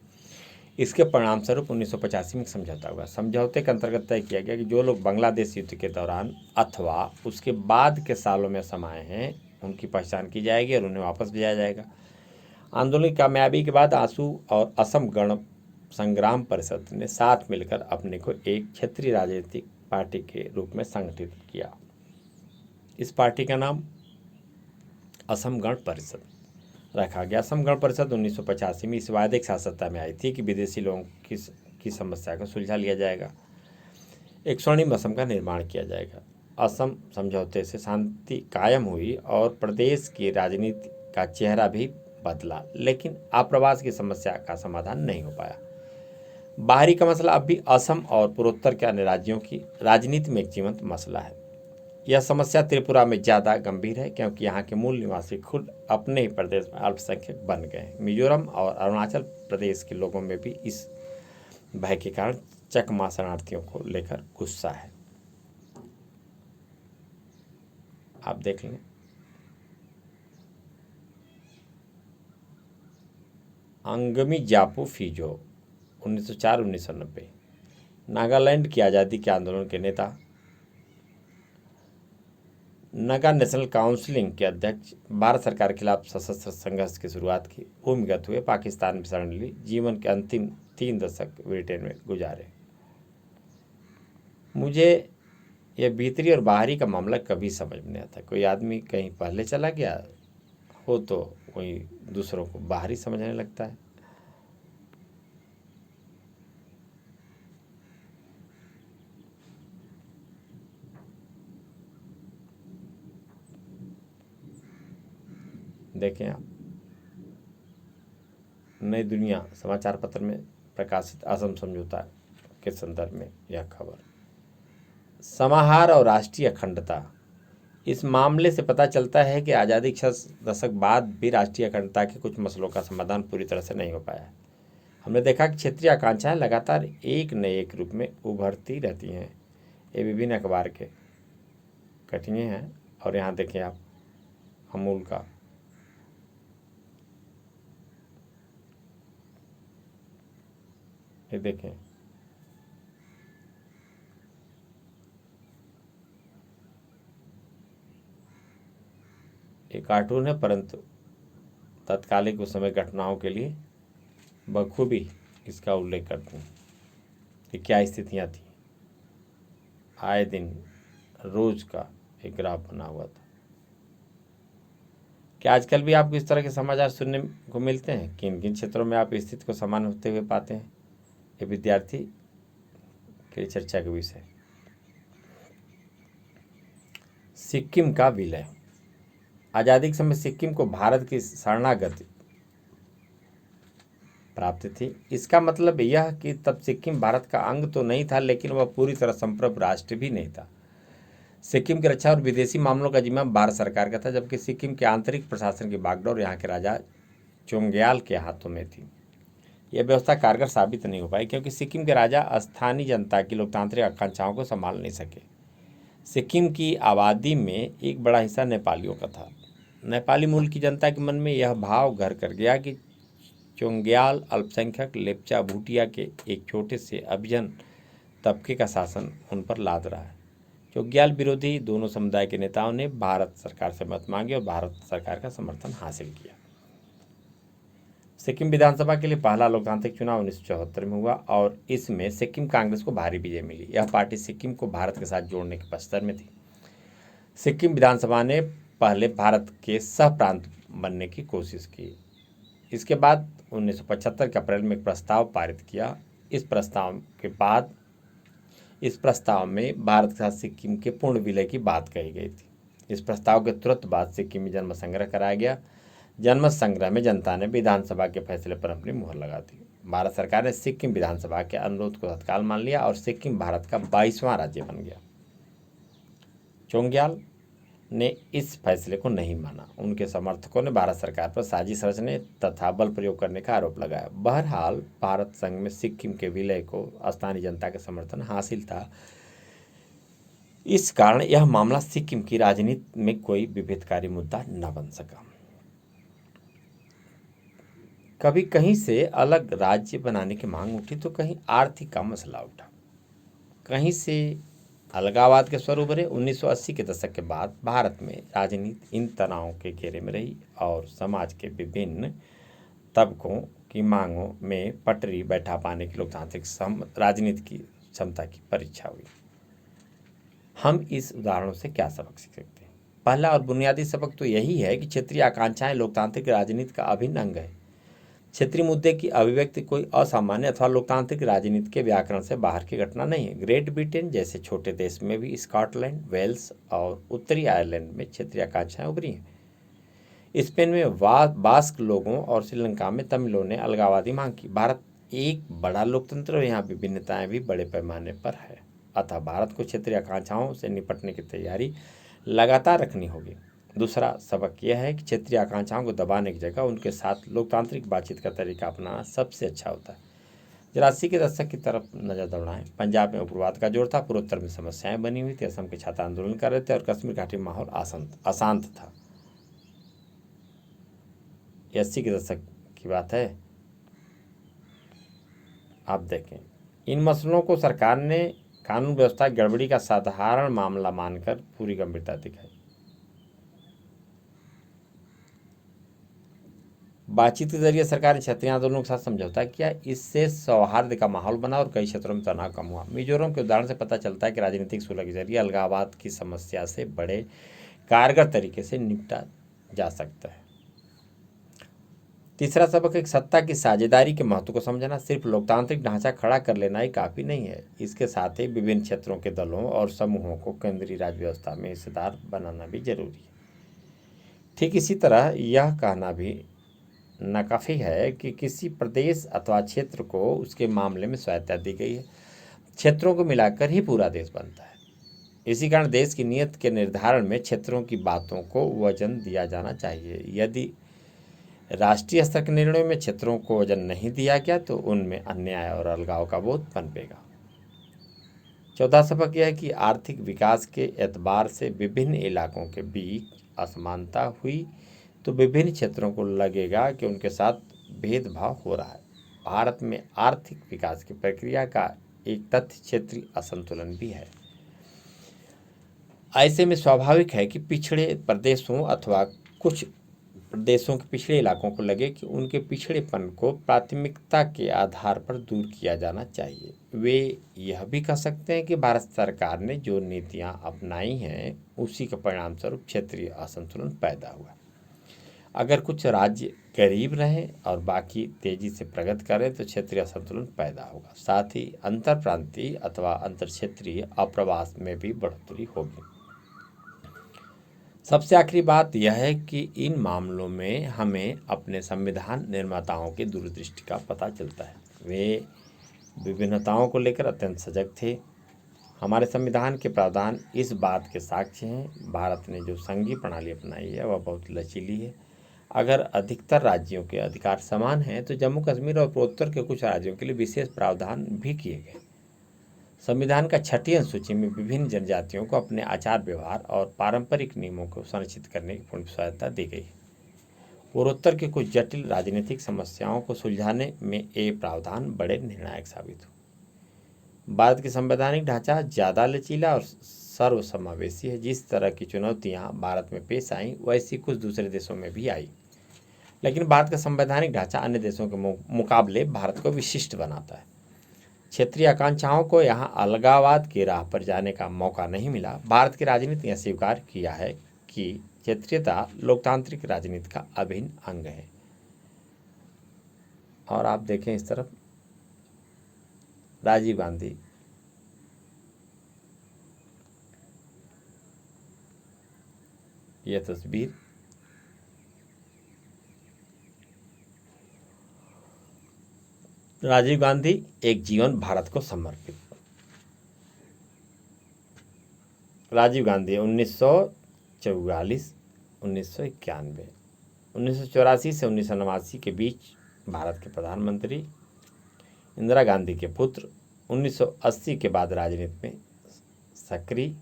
इसके परिणामस्वरूप 1985 में समझौता हुआ। समझौते के अंतर्गत तय किया गया कि जो लोग बांग्लादेश युद्ध के दौरान अथवा उसके बाद के सालों में असम आए हैं उनकी पहचान की जाएगी और उन्हें वापस भेजा जाएगा। आंदोलन की कामयाबी के बाद आसू और असम गण संग्राम परिषद ने साथ मिलकर अपने को एक क्षेत्रीय राजनीतिक पार्टी के रूप में संगठित किया। इस पार्टी का नाम असम गण परिषद रखा गया। असम गण परिषद 1985 में इस वादे के साथ सत्ता में आई थी कि विदेशी लोगों की समस्या को सुलझा लिया जाएगा, एक स्वर्णिम असम का निर्माण किया जाएगा। असम समझौते से शांति कायम हुई और प्रदेश की राजनीति का चेहरा भी बदला, लेकिन आप्रवास की समस्या का समाधान नहीं हो पाया। बाहरी का मसला अब भी असम और पूर्वोत्तर के अन्य राज्यों की राजनीति में एक जीवंत मसला है। यह समस्या त्रिपुरा में ज़्यादा गंभीर है क्योंकि यहाँ के मूल निवासी खुद अपने ही प्रदेश में अल्पसंख्यक बन गए हैं। मिजोरम और अरुणाचल प्रदेश के लोगों में भी इस भय के कारण चकमा शरणार्थियों को लेकर गुस्सा है। आप देख लें। अंगमी जापू फिजो 1904-1990 नागालैंड की आज़ादी के आंदोलन के नेता, नागा नेशनल काउंसिल के अध्यक्ष, भारत सरकार के खिलाफ सशस्त्र संघर्ष की शुरुआत की, भूमिगत हुए, पाकिस्तान में शरण ली, जीवन के अंतिम 3 दशक ब्रिटेन में गुजारे। मुझे यह भीतरी और बाहरी का मामला कभी समझ में नहीं आता। कोई आदमी कहीं पहले चला गया हो तो कोई दूसरों को बाहरी समझने लगता है। देखें आप, नई दुनिया समाचार पत्र में प्रकाशित असम समझौता के संदर्भ में यह खबर। समाहार और राष्ट्रीय अखंडता। इस मामले से पता चलता है कि आज़ादी के 6 दशक बाद भी राष्ट्रीय अखंडता के कुछ मसलों का समाधान पूरी तरह से नहीं हो पाया है। हमने देखा कि क्षेत्रीय आकांक्षाएं लगातार एक न एक रूप में उभरती रहती हैं। ये विभिन्न अखबार के कटिंगे हैं और यहाँ देखें आप अमूल का ये देखें, ये कार्टून है परंतु तत्कालिक उस समय घटनाओं के लिए बखूबी इसका उल्लेख करते हैं कि क्या स्थितियां थी। आए दिन रोज का एक ग्राफ बना हुआ था। क्या आजकल भी आपको इस तरह के समाचार सुनने को मिलते हैं? किन किन क्षेत्रों में आप स्थिति को समान होते हुए पाते हैं? ये विद्यार्थी के लिए चर्चा का विषय। सिक्किम का विलय। आज़ादी के समय सिक्किम को भारत की शरणागति प्राप्त थी। इसका मतलब यह कि तब सिक्किम भारत का अंग तो नहीं था, लेकिन वह पूरी तरह संप्रभु राष्ट्र भी नहीं था। सिक्किम की रक्षा और विदेशी मामलों का जिम्मा भारत सरकार का था, जबकि सिक्किम के आंतरिक प्रशासन की बागडोर यहाँ के राजा चोंग्याल के हाथों में थी। यह व्यवस्था कारगर साबित नहीं हो पाई, क्योंकि सिक्किम के राजा स्थानीय जनता की लोकतांत्रिक आकांक्षाओं को संभाल नहीं सके। सिक्किम की आबादी में एक बड़ा हिस्सा नेपालियों का था। नेपाली मूल की जनता के मन में यह भाव घर कर गया कि चोंग्याल अल्पसंख्यक लेप्चा भूटिया के एक छोटे से अभिजन तबके का शासन उन पर लाद रहा है। चोंग्याल विरोधी दोनों समुदाय के नेताओं ने भारत सरकार से मत मांगे और भारत सरकार का समर्थन हासिल किया। सिक्किम विधानसभा के लिए पहला लोकतांत्रिक चुनाव 1974 में हुआ और इसमें सिक्किम कांग्रेस को भारी विजय मिली। यह पार्टी सिक्किम को भारत के साथ जोड़ने के पक्षधर में थी। सिक्किम विधानसभा ने पहले भारत के सह प्रांत बनने की कोशिश की। इसके बाद 1975 के अप्रैल में एक प्रस्ताव पारित किया। इस प्रस्ताव में भारत के साथ सिक्किम के पूर्ण विलय की बात कही गई थी। इस प्रस्ताव के तुरंत बाद सिक्किम में जन्म संग्रह कराया गया। जनमत संग्रह में जनता ने विधानसभा के फैसले पर अपनी मुहर लगा दी। भारत सरकार ने सिक्किम विधानसभा के अनुरोध को तत्काल मान लिया और सिक्किम भारत का 22वां राज्य बन गया। चोंग्याल ने इस फैसले को नहीं माना। उनके समर्थकों ने भारत सरकार पर साजिश रचने तथा बल प्रयोग करने का आरोप लगाया। बहरहाल भारत संघ में सिक्किम के विलय को स्थानीय जनता का समर्थन हासिल था। इस कारण यह मामला सिक्किम की राजनीति में कोई विभेदकारी मुद्दा न बन सका। कभी कहीं से अलग राज्य बनाने की मांग उठी तो कहीं आर्थिक का मसला उठा, कहीं से अलगाववाद के स्वर उभरे। 1980 के दशक के बाद भारत में राजनीति इन तनावों के घेरे में रही और समाज के विभिन्न तबकों की मांगों में पटरी बैठा पाने की लोकतांत्रिक राजनीति की क्षमता की परीक्षा हुई। हम इस उदाहरणों से क्या सबक सीख सकते हैं? पहला और बुनियादी सबक तो यही है कि क्षेत्रीय आकांक्षाएं लोकतांत्रिक राजनीति का अभिन्न अंग है। क्षेत्रीय मुद्दे की अभिव्यक्ति कोई असामान्य अथवा लोकतांत्रिक राजनीति के व्याकरण से बाहर की घटना नहीं है। ग्रेट ब्रिटेन जैसे छोटे देश में भी स्कॉटलैंड, वेल्स और उत्तरी आयरलैंड में क्षेत्रीय आकांक्षाएं उभरी हैं। स्पेन में बास्क लोगों और श्रीलंका में तमिलों ने अलगाववादी मांग की। भारत एक बड़ा लोकतंत्र और यहाँ विभिन्नताएं भी बड़े पैमाने पर है। अतः भारत को क्षेत्रीय आकांक्षाओं से निपटने की तैयारी लगातार रखनी होगी। दूसरा सबक यह है कि क्षेत्रीय आकांक्षाओं को दबाने की जगह उनके साथ लोकतांत्रिक बातचीत का तरीका अपनाना सबसे अच्छा होता है। जरा 80 के दशक की तरफ नजर दौड़ाएं। पंजाब में उग्रवाद का जोर था, पूर्वोत्तर में समस्याएं बनी हुई थी, असम के छात्र आंदोलन कर रहे थे और कश्मीर घाटी में माहौल अशांत था। 80 के दशक की बात है। आप देखें, इन मसलों को सरकार ने कानून व्यवस्था गड़बड़ी का साधारण मामला मानकर पूरी गंभीरता दिखाई। बातचीत के जरिए सरकार ने क्षेत्रीय आंदोलनों के साथ समझौता किया। इससे सौहार्द का माहौल बना और कई क्षेत्रों में तनाव कम हुआ। मिजोरम के उदाहरण से पता चलता है कि राजनीतिक सुलह के जरिए अलगाववाद की समस्या से बड़े कारगर तरीके से निपटा जा सकता है। तीसरा सबक एक सत्ता की साझेदारी के महत्व को समझना। सिर्फ लोकतांत्रिक ढांचा खड़ा कर लेना ही काफ़ी नहीं है, इसके साथ ही विभिन्न क्षेत्रों के दलों और समूहों को केंद्रीय राज व्यवस्था में हिस्सेदार बनाना भी जरूरी है। ठीक इसी तरह यह कहना भी नाकाफी है कि किसी प्रदेश अथवा क्षेत्र को उसके मामले में स्वायत्तता दी गई है। क्षेत्रों को मिलाकर ही पूरा देश बनता है। इसी कारण देश की नीयत के निर्धारण में क्षेत्रों की बातों को वजन दिया जाना चाहिए। यदि राष्ट्रीय स्तर के निर्णयों में क्षेत्रों को वजन नहीं दिया गया तो उनमें अन्याय और अलगाव का बोध पनपेगा। चौथा सबक यह है कि आर्थिक विकास के एतबार से विभिन्न इलाकों के बीच असमानता हुई तो विभिन्न क्षेत्रों को लगेगा कि उनके साथ भेदभाव हो रहा है। भारत में आर्थिक विकास की प्रक्रिया का एक तथ्य क्षेत्रीय असंतुलन भी है। ऐसे में स्वाभाविक है कि पिछड़े प्रदेशों अथवा कुछ प्रदेशों के पिछड़े इलाकों को लगे कि उनके पिछड़ेपन को प्राथमिकता के आधार पर दूर किया जाना चाहिए। वे यह भी कह सकते हैं कि भारत सरकार ने जो नीतियां अपनाई हैं उसी के परिणाम स्वरूप क्षेत्रीय असंतुलन पैदा हुआ। अगर कुछ राज्य गरीब रहे और बाकी तेजी से प्रगति करें तो क्षेत्रीय असंतुलन पैदा होगा। साथ ही अंतर प्रांतीय अथवा अंतर क्षेत्रीय अप्रवास में भी बढ़ोतरी होगी। सबसे आखिरी बात यह है कि इन मामलों में हमें अपने संविधान निर्माताओं की दूरदृष्टि का पता चलता है। वे विभिन्नताओं को लेकर अत्यंत सजग थे। हमारे संविधान के प्रावधान इस बात के साक्ष्य हैं। भारत ने जो संघीय प्रणाली अपनाई है वह बहुत लचीली है। अगर अधिकतर राज्यों के अधिकार समान हैं तो जम्मू कश्मीर और पूर्वोत्तर के कुछ राज्यों के लिए विशेष प्रावधान भी किए गए। संविधान का 6ठी अनुसूची में विभिन्न जनजातियों को अपने आचार व्यवहार और पारंपरिक नियमों को सुनिश्चित करने की पूर्ण स्वायत्तता दी गई। पूर्वोत्तर की कुछ जटिल राजनीतिक समस्याओं को सुलझाने में ये प्रावधान बड़े निर्णायक साबित हुए। भारत की संवैधानिक ढांचा ज़्यादा लचीला और सर्वसमावेशी है। जिस तरह की चुनौतियां भारत में पेश आईं वैसी कुछ दूसरे देशों में भी आई, लेकिन भारत का संवैधानिक ढांचा अन्य देशों के मुकाबले भारत को विशिष्ट बनाता है। क्षेत्रीय आकांक्षाओं को यहाँ अलगाववाद की राह पर जाने का मौका नहीं मिला। भारत की राजनीति ने स्वीकार किया है कि क्षेत्रीयता लोकतांत्रिक राजनीति का अभिन्न अंग है। और आप देखें इस तरफ राजीव गांधी, यह तस्वीर राजीव गांधी एक जीवन भारत को समर्पित। राजीव गांधी 1944, 1991, 1984 से 1989 के बीच भारत के प्रधानमंत्री। इंदिरा गांधी के पुत्र, 1980 के बाद राजनीति में सक्रिय।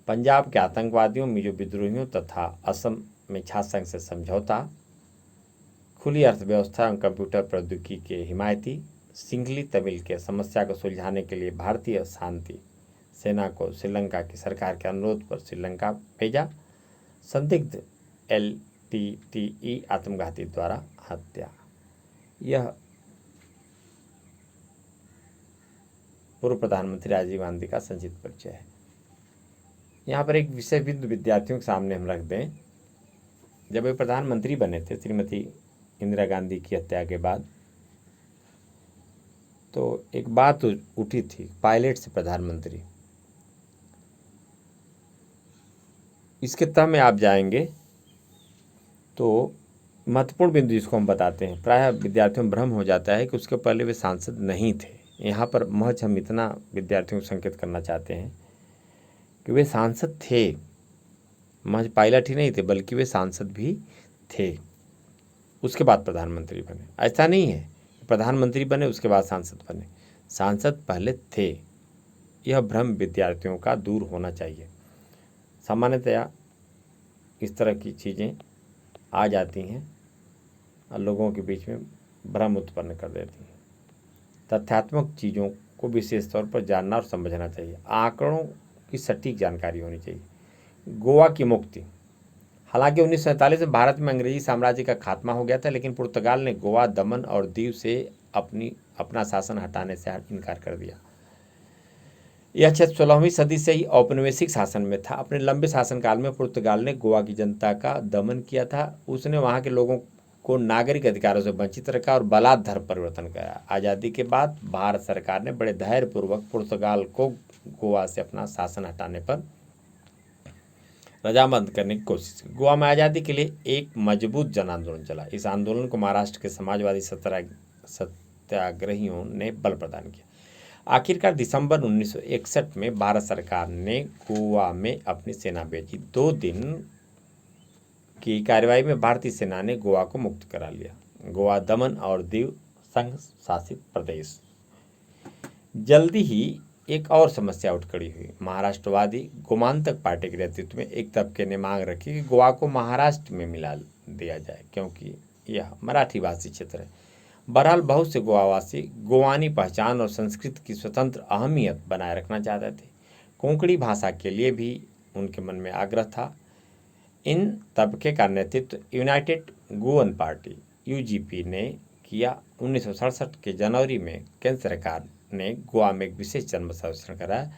पंजाब के आतंकवादियों, मिजो विद्रोहियों तथा असम में छात्र संघ से समझौता, खुली अर्थव्यवस्था एवं कंप्यूटर प्रौद्योगिकी के हिमायती। सिंघली तमिल के समस्या को सुलझाने के लिए भारतीय शांति सेना को श्रीलंका की सरकार के अनुरोध पर श्रीलंका भेजा। संदिग्ध LTTE आत्मघाती द्वारा हत्या। यह पूर्व प्रधानमंत्री राजीव गांधी का संक्षिप्त परिचय है। यहाँ पर एक विषय बिंदु विद्यार्थियों के सामने हम रख दें। जब वे प्रधानमंत्री बने थे श्रीमती इंदिरा गांधी की हत्या के बाद, तो एक बात उठी थी, पायलट से प्रधानमंत्री। इसके तह में आप जाएंगे तो महत्वपूर्ण बिंदु जिसको हम बताते हैं, प्रायः विद्यार्थियों में भ्रम हो जाता है कि उसके पहले वे सांसद नहीं थे। यहाँ पर महज हम इतना विद्यार्थियों को संकेत करना चाहते हैं कि वे सांसद थे, महज पायलट ही नहीं थे बल्कि वे सांसद भी थे। उसके बाद प्रधानमंत्री बने। ऐसा नहीं है कि प्रधानमंत्री बने उसके बाद सांसद बने, सांसद पहले थे। यह भ्रम विद्यार्थियों का दूर होना चाहिए। सामान्यतया इस तरह की चीज़ें आ जाती हैं और लोगों के बीच में भ्रम उत्पन्न कर देती हैं। तथ्यात्मक चीज़ों को विशेष तौर पर जानना और समझना चाहिए। आंकड़ों की सटीक जानकारी होनी चाहिए। गोवा की मुक्ति, हालांकि 1947 में भारत में अंग्रेजी साम्राज्य का खात्मा हो गया था, लेकिन पुर्तगाल ने गोवा, दमन और दीव से अपना शासन हटाने से इनकार कर दिया। यह क्षेत्र 16वीं सदी से ही औपनिवेशिक शासन में था। अपने लंबे शासनकाल में पुर्तगाल ने गोवा की जनता का दमन किया था। उसने वहाँ के लोगों को नागरिक अधिकारों से वंचित रखा और बलात्कार परिवर्तन कराया। आज़ादी के बाद भारत सरकार ने बड़े धैर्यपूर्वक पुर्तगाल को गोवा से अपना शासन हटाने पर रजामंद करने की कोशिश की। गोवा में आज़ादी के लिए एक मजबूत जन आंदोलन चला। इस आंदोलन को महाराष्ट्र के समाजवादी सत्याग्रहियों ने बल प्रदान किया। आखिरकार दिसंबर 1961 में भारत सरकार ने गोवा में अपनी सेना भेजी। 2 दिन की कार्रवाई में भारतीय सेना ने गोवा को मुक्त करा लिया। गोवा, दमन और दीव संघ शासित प्रदेश। जल्दी ही एक और समस्या उठ खड़ी हुई। महाराष्ट्रवादी गोमांतक पार्टी के नेतृत्व में एक तबके ने मांग रखी कि गोवा को महाराष्ट्र में मिला दिया जाए, क्योंकि यह मराठी भाषी क्षेत्र है। बहरहाल बहुत से गोवावासी गोवानी पहचान और संस्कृति की स्वतंत्र अहमियत बनाए रखना चाहते थे। कोंकणी भाषा के लिए भी उनके मन में आग्रह था। इन तबके का नेतृत्व यूनाइटेड गोवन पार्टी UGP ने किया। 1967 के जनवरी में केंद्र सरकार ने गोवा में एक विशेष जन सर्वेक्षण कराया।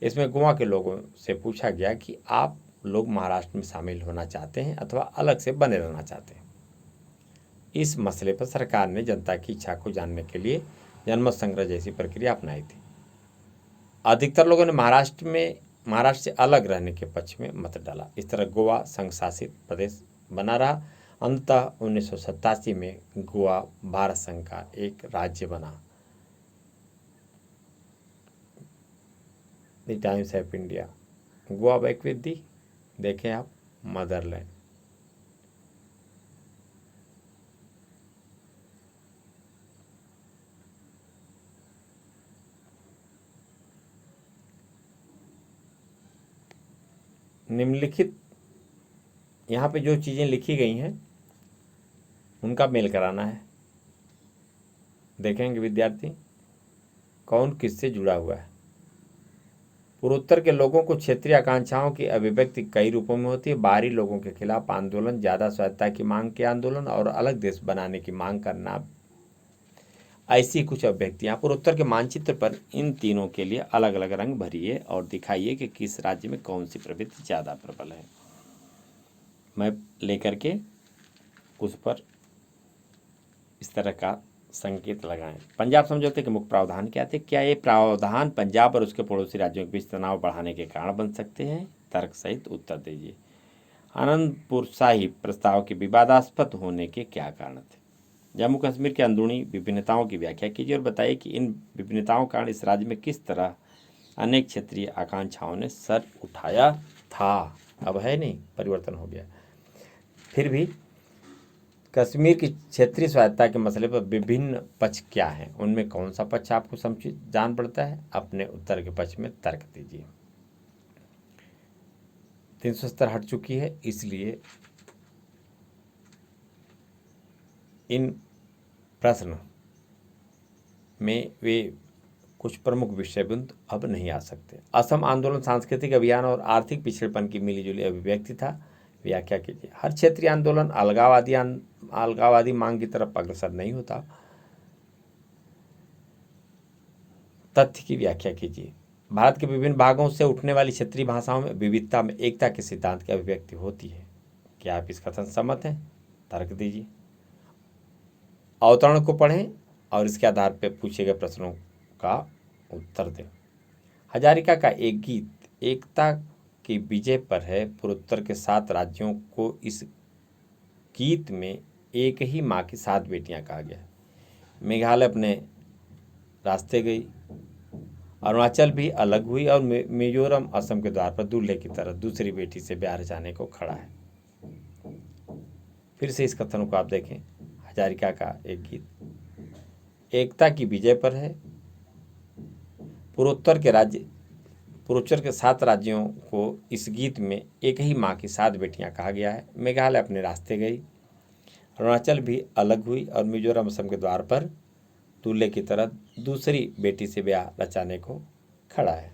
इसमें गोवा के लोगों से पूछा गया कि आप लोग महाराष्ट्र में शामिल होना चाहते हैं अथवा अलग से बने रहना चाहते हैं। इस मसले पर सरकार ने जनता की इच्छा को जानने के लिए जनमत संग्रह जैसी प्रक्रिया अपनाई थी। अधिकतर लोगों ने महाराष्ट्र से अलग रहने के पक्ष में मत डाला। इस तरह गोवा संघ शासित प्रदेश बना रहा। अंततः 1987 में गोवा भारत संघ का एक राज्य बना। The times of India, Goa back with the, देखें आप, मदरलैंड। निम्नलिखित यहाँ पे जो चीज़ें लिखी गई हैं उनका मेल कराना है। देखेंगे विद्यार्थी कौन किससे जुड़ा हुआ है। पूर्वोत्तर के लोगों को क्षेत्रीय आकांक्षाओं की अभिव्यक्ति कई रूपों में होती है। बाहरी लोगों के खिलाफ आंदोलन, ज़्यादा स्वायत्तता की मांग के आंदोलन और अलग देश बनाने की मांग करना, ऐसी कुछ अभिव्यक्तियाँ पूर्वोत्तर के मानचित्र पर इन तीनों के लिए अलग अलग रंग भरिए और दिखाइए कि किस राज्य में कौन सी प्रवृत्ति ज़्यादा प्रबल है। मैप लेकर के उस पर इस तरह का संकेत लगाएं। पंजाब समझौते के मुख्य प्रावधान क्या थे? क्या ये प्रावधान पंजाब और उसके पड़ोसी राज्यों के बीच तनाव बढ़ाने के कारण बन सकते हैं? तर्क सहित उत्तर दीजिए। आनंदपुर साहिब प्रस्ताव के विवादास्पद होने के क्या कारण थे? जम्मू कश्मीर के अंदरूनी विभिन्नताओं की व्याख्या कीजिए और बताइए कि इन विभिन्नताओं के कारण इस राज्य में किस तरह अनेक क्षेत्रीय आकांक्षाओं ने सर उठाया था। अब है नहीं, परिवर्तन हो गया। फिर भी कश्मीर की क्षेत्रीय स्वायत्तता के मसले पर विभिन्न पक्ष क्या हैं, उनमें कौन सा पक्ष आपको समुचित जान पड़ता है? अपने उत्तर के पक्ष में तर्क दीजिए। 370 हट चुकी है, इसलिए इन प्रश्न में वे कुछ प्रमुख विषय बिंदु अब नहीं आ सकते। असम आंदोलन सांस्कृतिक अभियान और आर्थिक पिछड़ेपन की मिलीजुली अभिव्यक्ति था। व्याख्या कीजिए। हर क्षेत्रीय आंदोलन अलगाववादी मांग की तरफ अग्रसर नहीं होता। तथ्य की व्याख्या कीजिए। भारत के विभिन्न भागों से उठने वाली क्षेत्रीय भाषाओं में विविधता में एकता के सिद्धांत की अभिव्यक्ति होती है। क्या आप इस कथन से सहमत हैं? तर्क दीजिए। अवतरण को पढ़ें और इसके आधार पर पूछे गए प्रश्नों का उत्तर दें। हजारिका का एक गीत एकता की विजय पर है। पूर्वोत्तर के 7 राज्यों को इस गीत में एक ही माँ की 7 बेटियां कहा गया है। मेघालय अपने रास्ते गई, अरुणाचल भी अलग हुई और मिजोरम असम के द्वार पर दूल्हे की तरह दूसरी बेटी से ब्याह रचाने को खड़ा है। फिर से इस कथन को आप देखें। हजारिका का एक गीत एकता की विजय पर है। पूर्वोत्तर के 7 राज्यों को इस गीत में एक ही माँ की 7 बेटियां कहा गया है। मेघालय अपने रास्ते गई, अरुणाचल भी अलग हुई और मिजोरम असम के द्वार पर दूल्हे की तरह दूसरी बेटी से ब्याह रचाने को खड़ा है।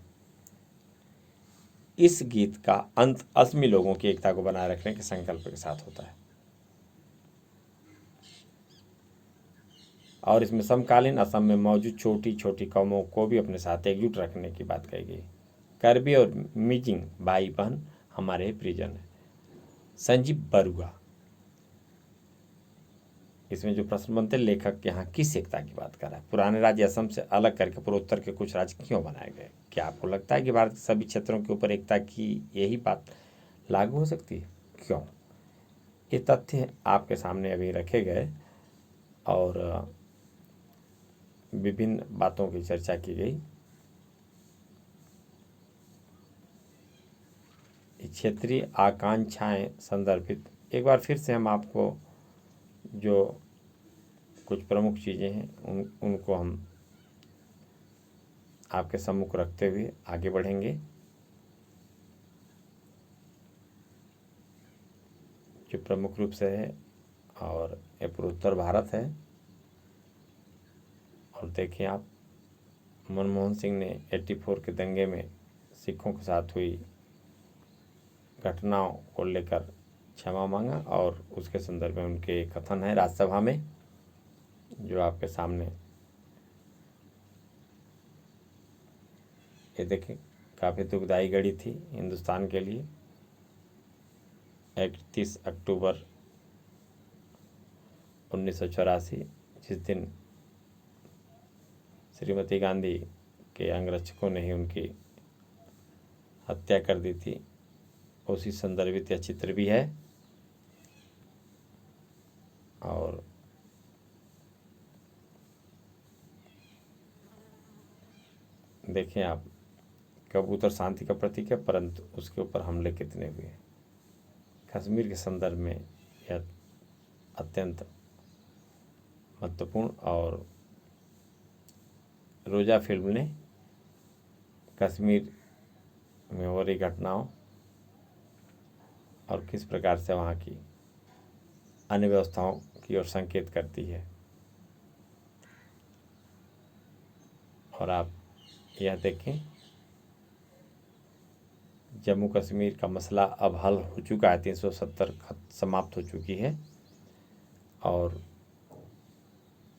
इस गीत का अंत असमी लोगों की एकता को बनाए रखने के संकल्प के साथ होता है और इसमें समकालीन असम में मौजूद छोटी छोटी कौमों को भी अपने साथ एकजुट रखने की बात कही गई। कार्बी और मिजिंग भाई बहन हमारे परिजन है। संजीव बरुआ। इसमें जो प्रश्न बनते, लेखक यहाँ किस एकता की बात कर रहा है? पुराने राज्य असम से अलग करके पूर्वोत्तर के कुछ राज्य क्यों बनाए गए? क्या आपको लगता है कि भारत के सभी क्षेत्रों के ऊपर एकता की यही बात लागू हो सकती है? क्यों? ये तथ्य आपके सामने अभी रखे गए और विभिन्न बातों की चर्चा की गई। क्षेत्रीय आकांक्षाएं संदर्भित एक बार फिर से हम आपको जो कुछ प्रमुख चीज़ें हैं उनको हम आपके सम्मुख रखते हुए आगे बढ़ेंगे। जो प्रमुख रूप से है और ये पूर्वोत्तर भारत है। और देखिए आप, मनमोहन सिंह ने 84 के दंगे में सिखों के साथ हुई घटनाओं को लेकर क्षमा मांगा और उसके संदर्भ में उनके कथन है राज्यसभा में जो आपके सामने ये देखें। काफ़ी दुखदायी घड़ी थी हिंदुस्तान के लिए। 31 अक्टूबर 1984, जिस दिन श्रीमती गांधी के अंगरक्षकों ने ही उनकी हत्या कर दी थी, उसी संदर्भित यह चित्र भी है। और देखें आप, कबूतर शांति का प्रतीक है, परंतु उसके ऊपर हमले कितने हुए। कश्मीर के संदर्भ में यह अत्यंत महत्वपूर्ण, और रोजा फिल्म ने कश्मीर में हो रही घटनाओं और किस प्रकार से वहाँ की अन्य व्यवस्थाओं की ओर संकेत करती है। और आप यह देखें, जम्मू कश्मीर का मसला अब हल हो चुका है, 370 समाप्त हो चुकी है, और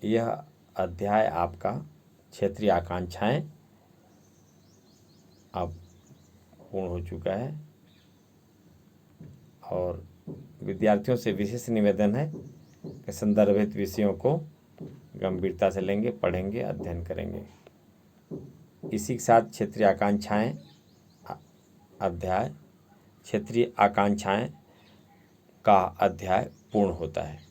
यह अध्याय आपका क्षेत्रीय आकांक्षाएं अब पूर्ण हो चुका है। और विद्यार्थियों से विशेष निवेदन है कि संदर्भित विषयों को गंभीरता से लेंगे, पढ़ेंगे, अध्ययन करेंगे। इसी के साथ क्षेत्रीय आकांक्षाएं अध्याय, क्षेत्रीय आकांक्षाएं का अध्याय पूर्ण होता है।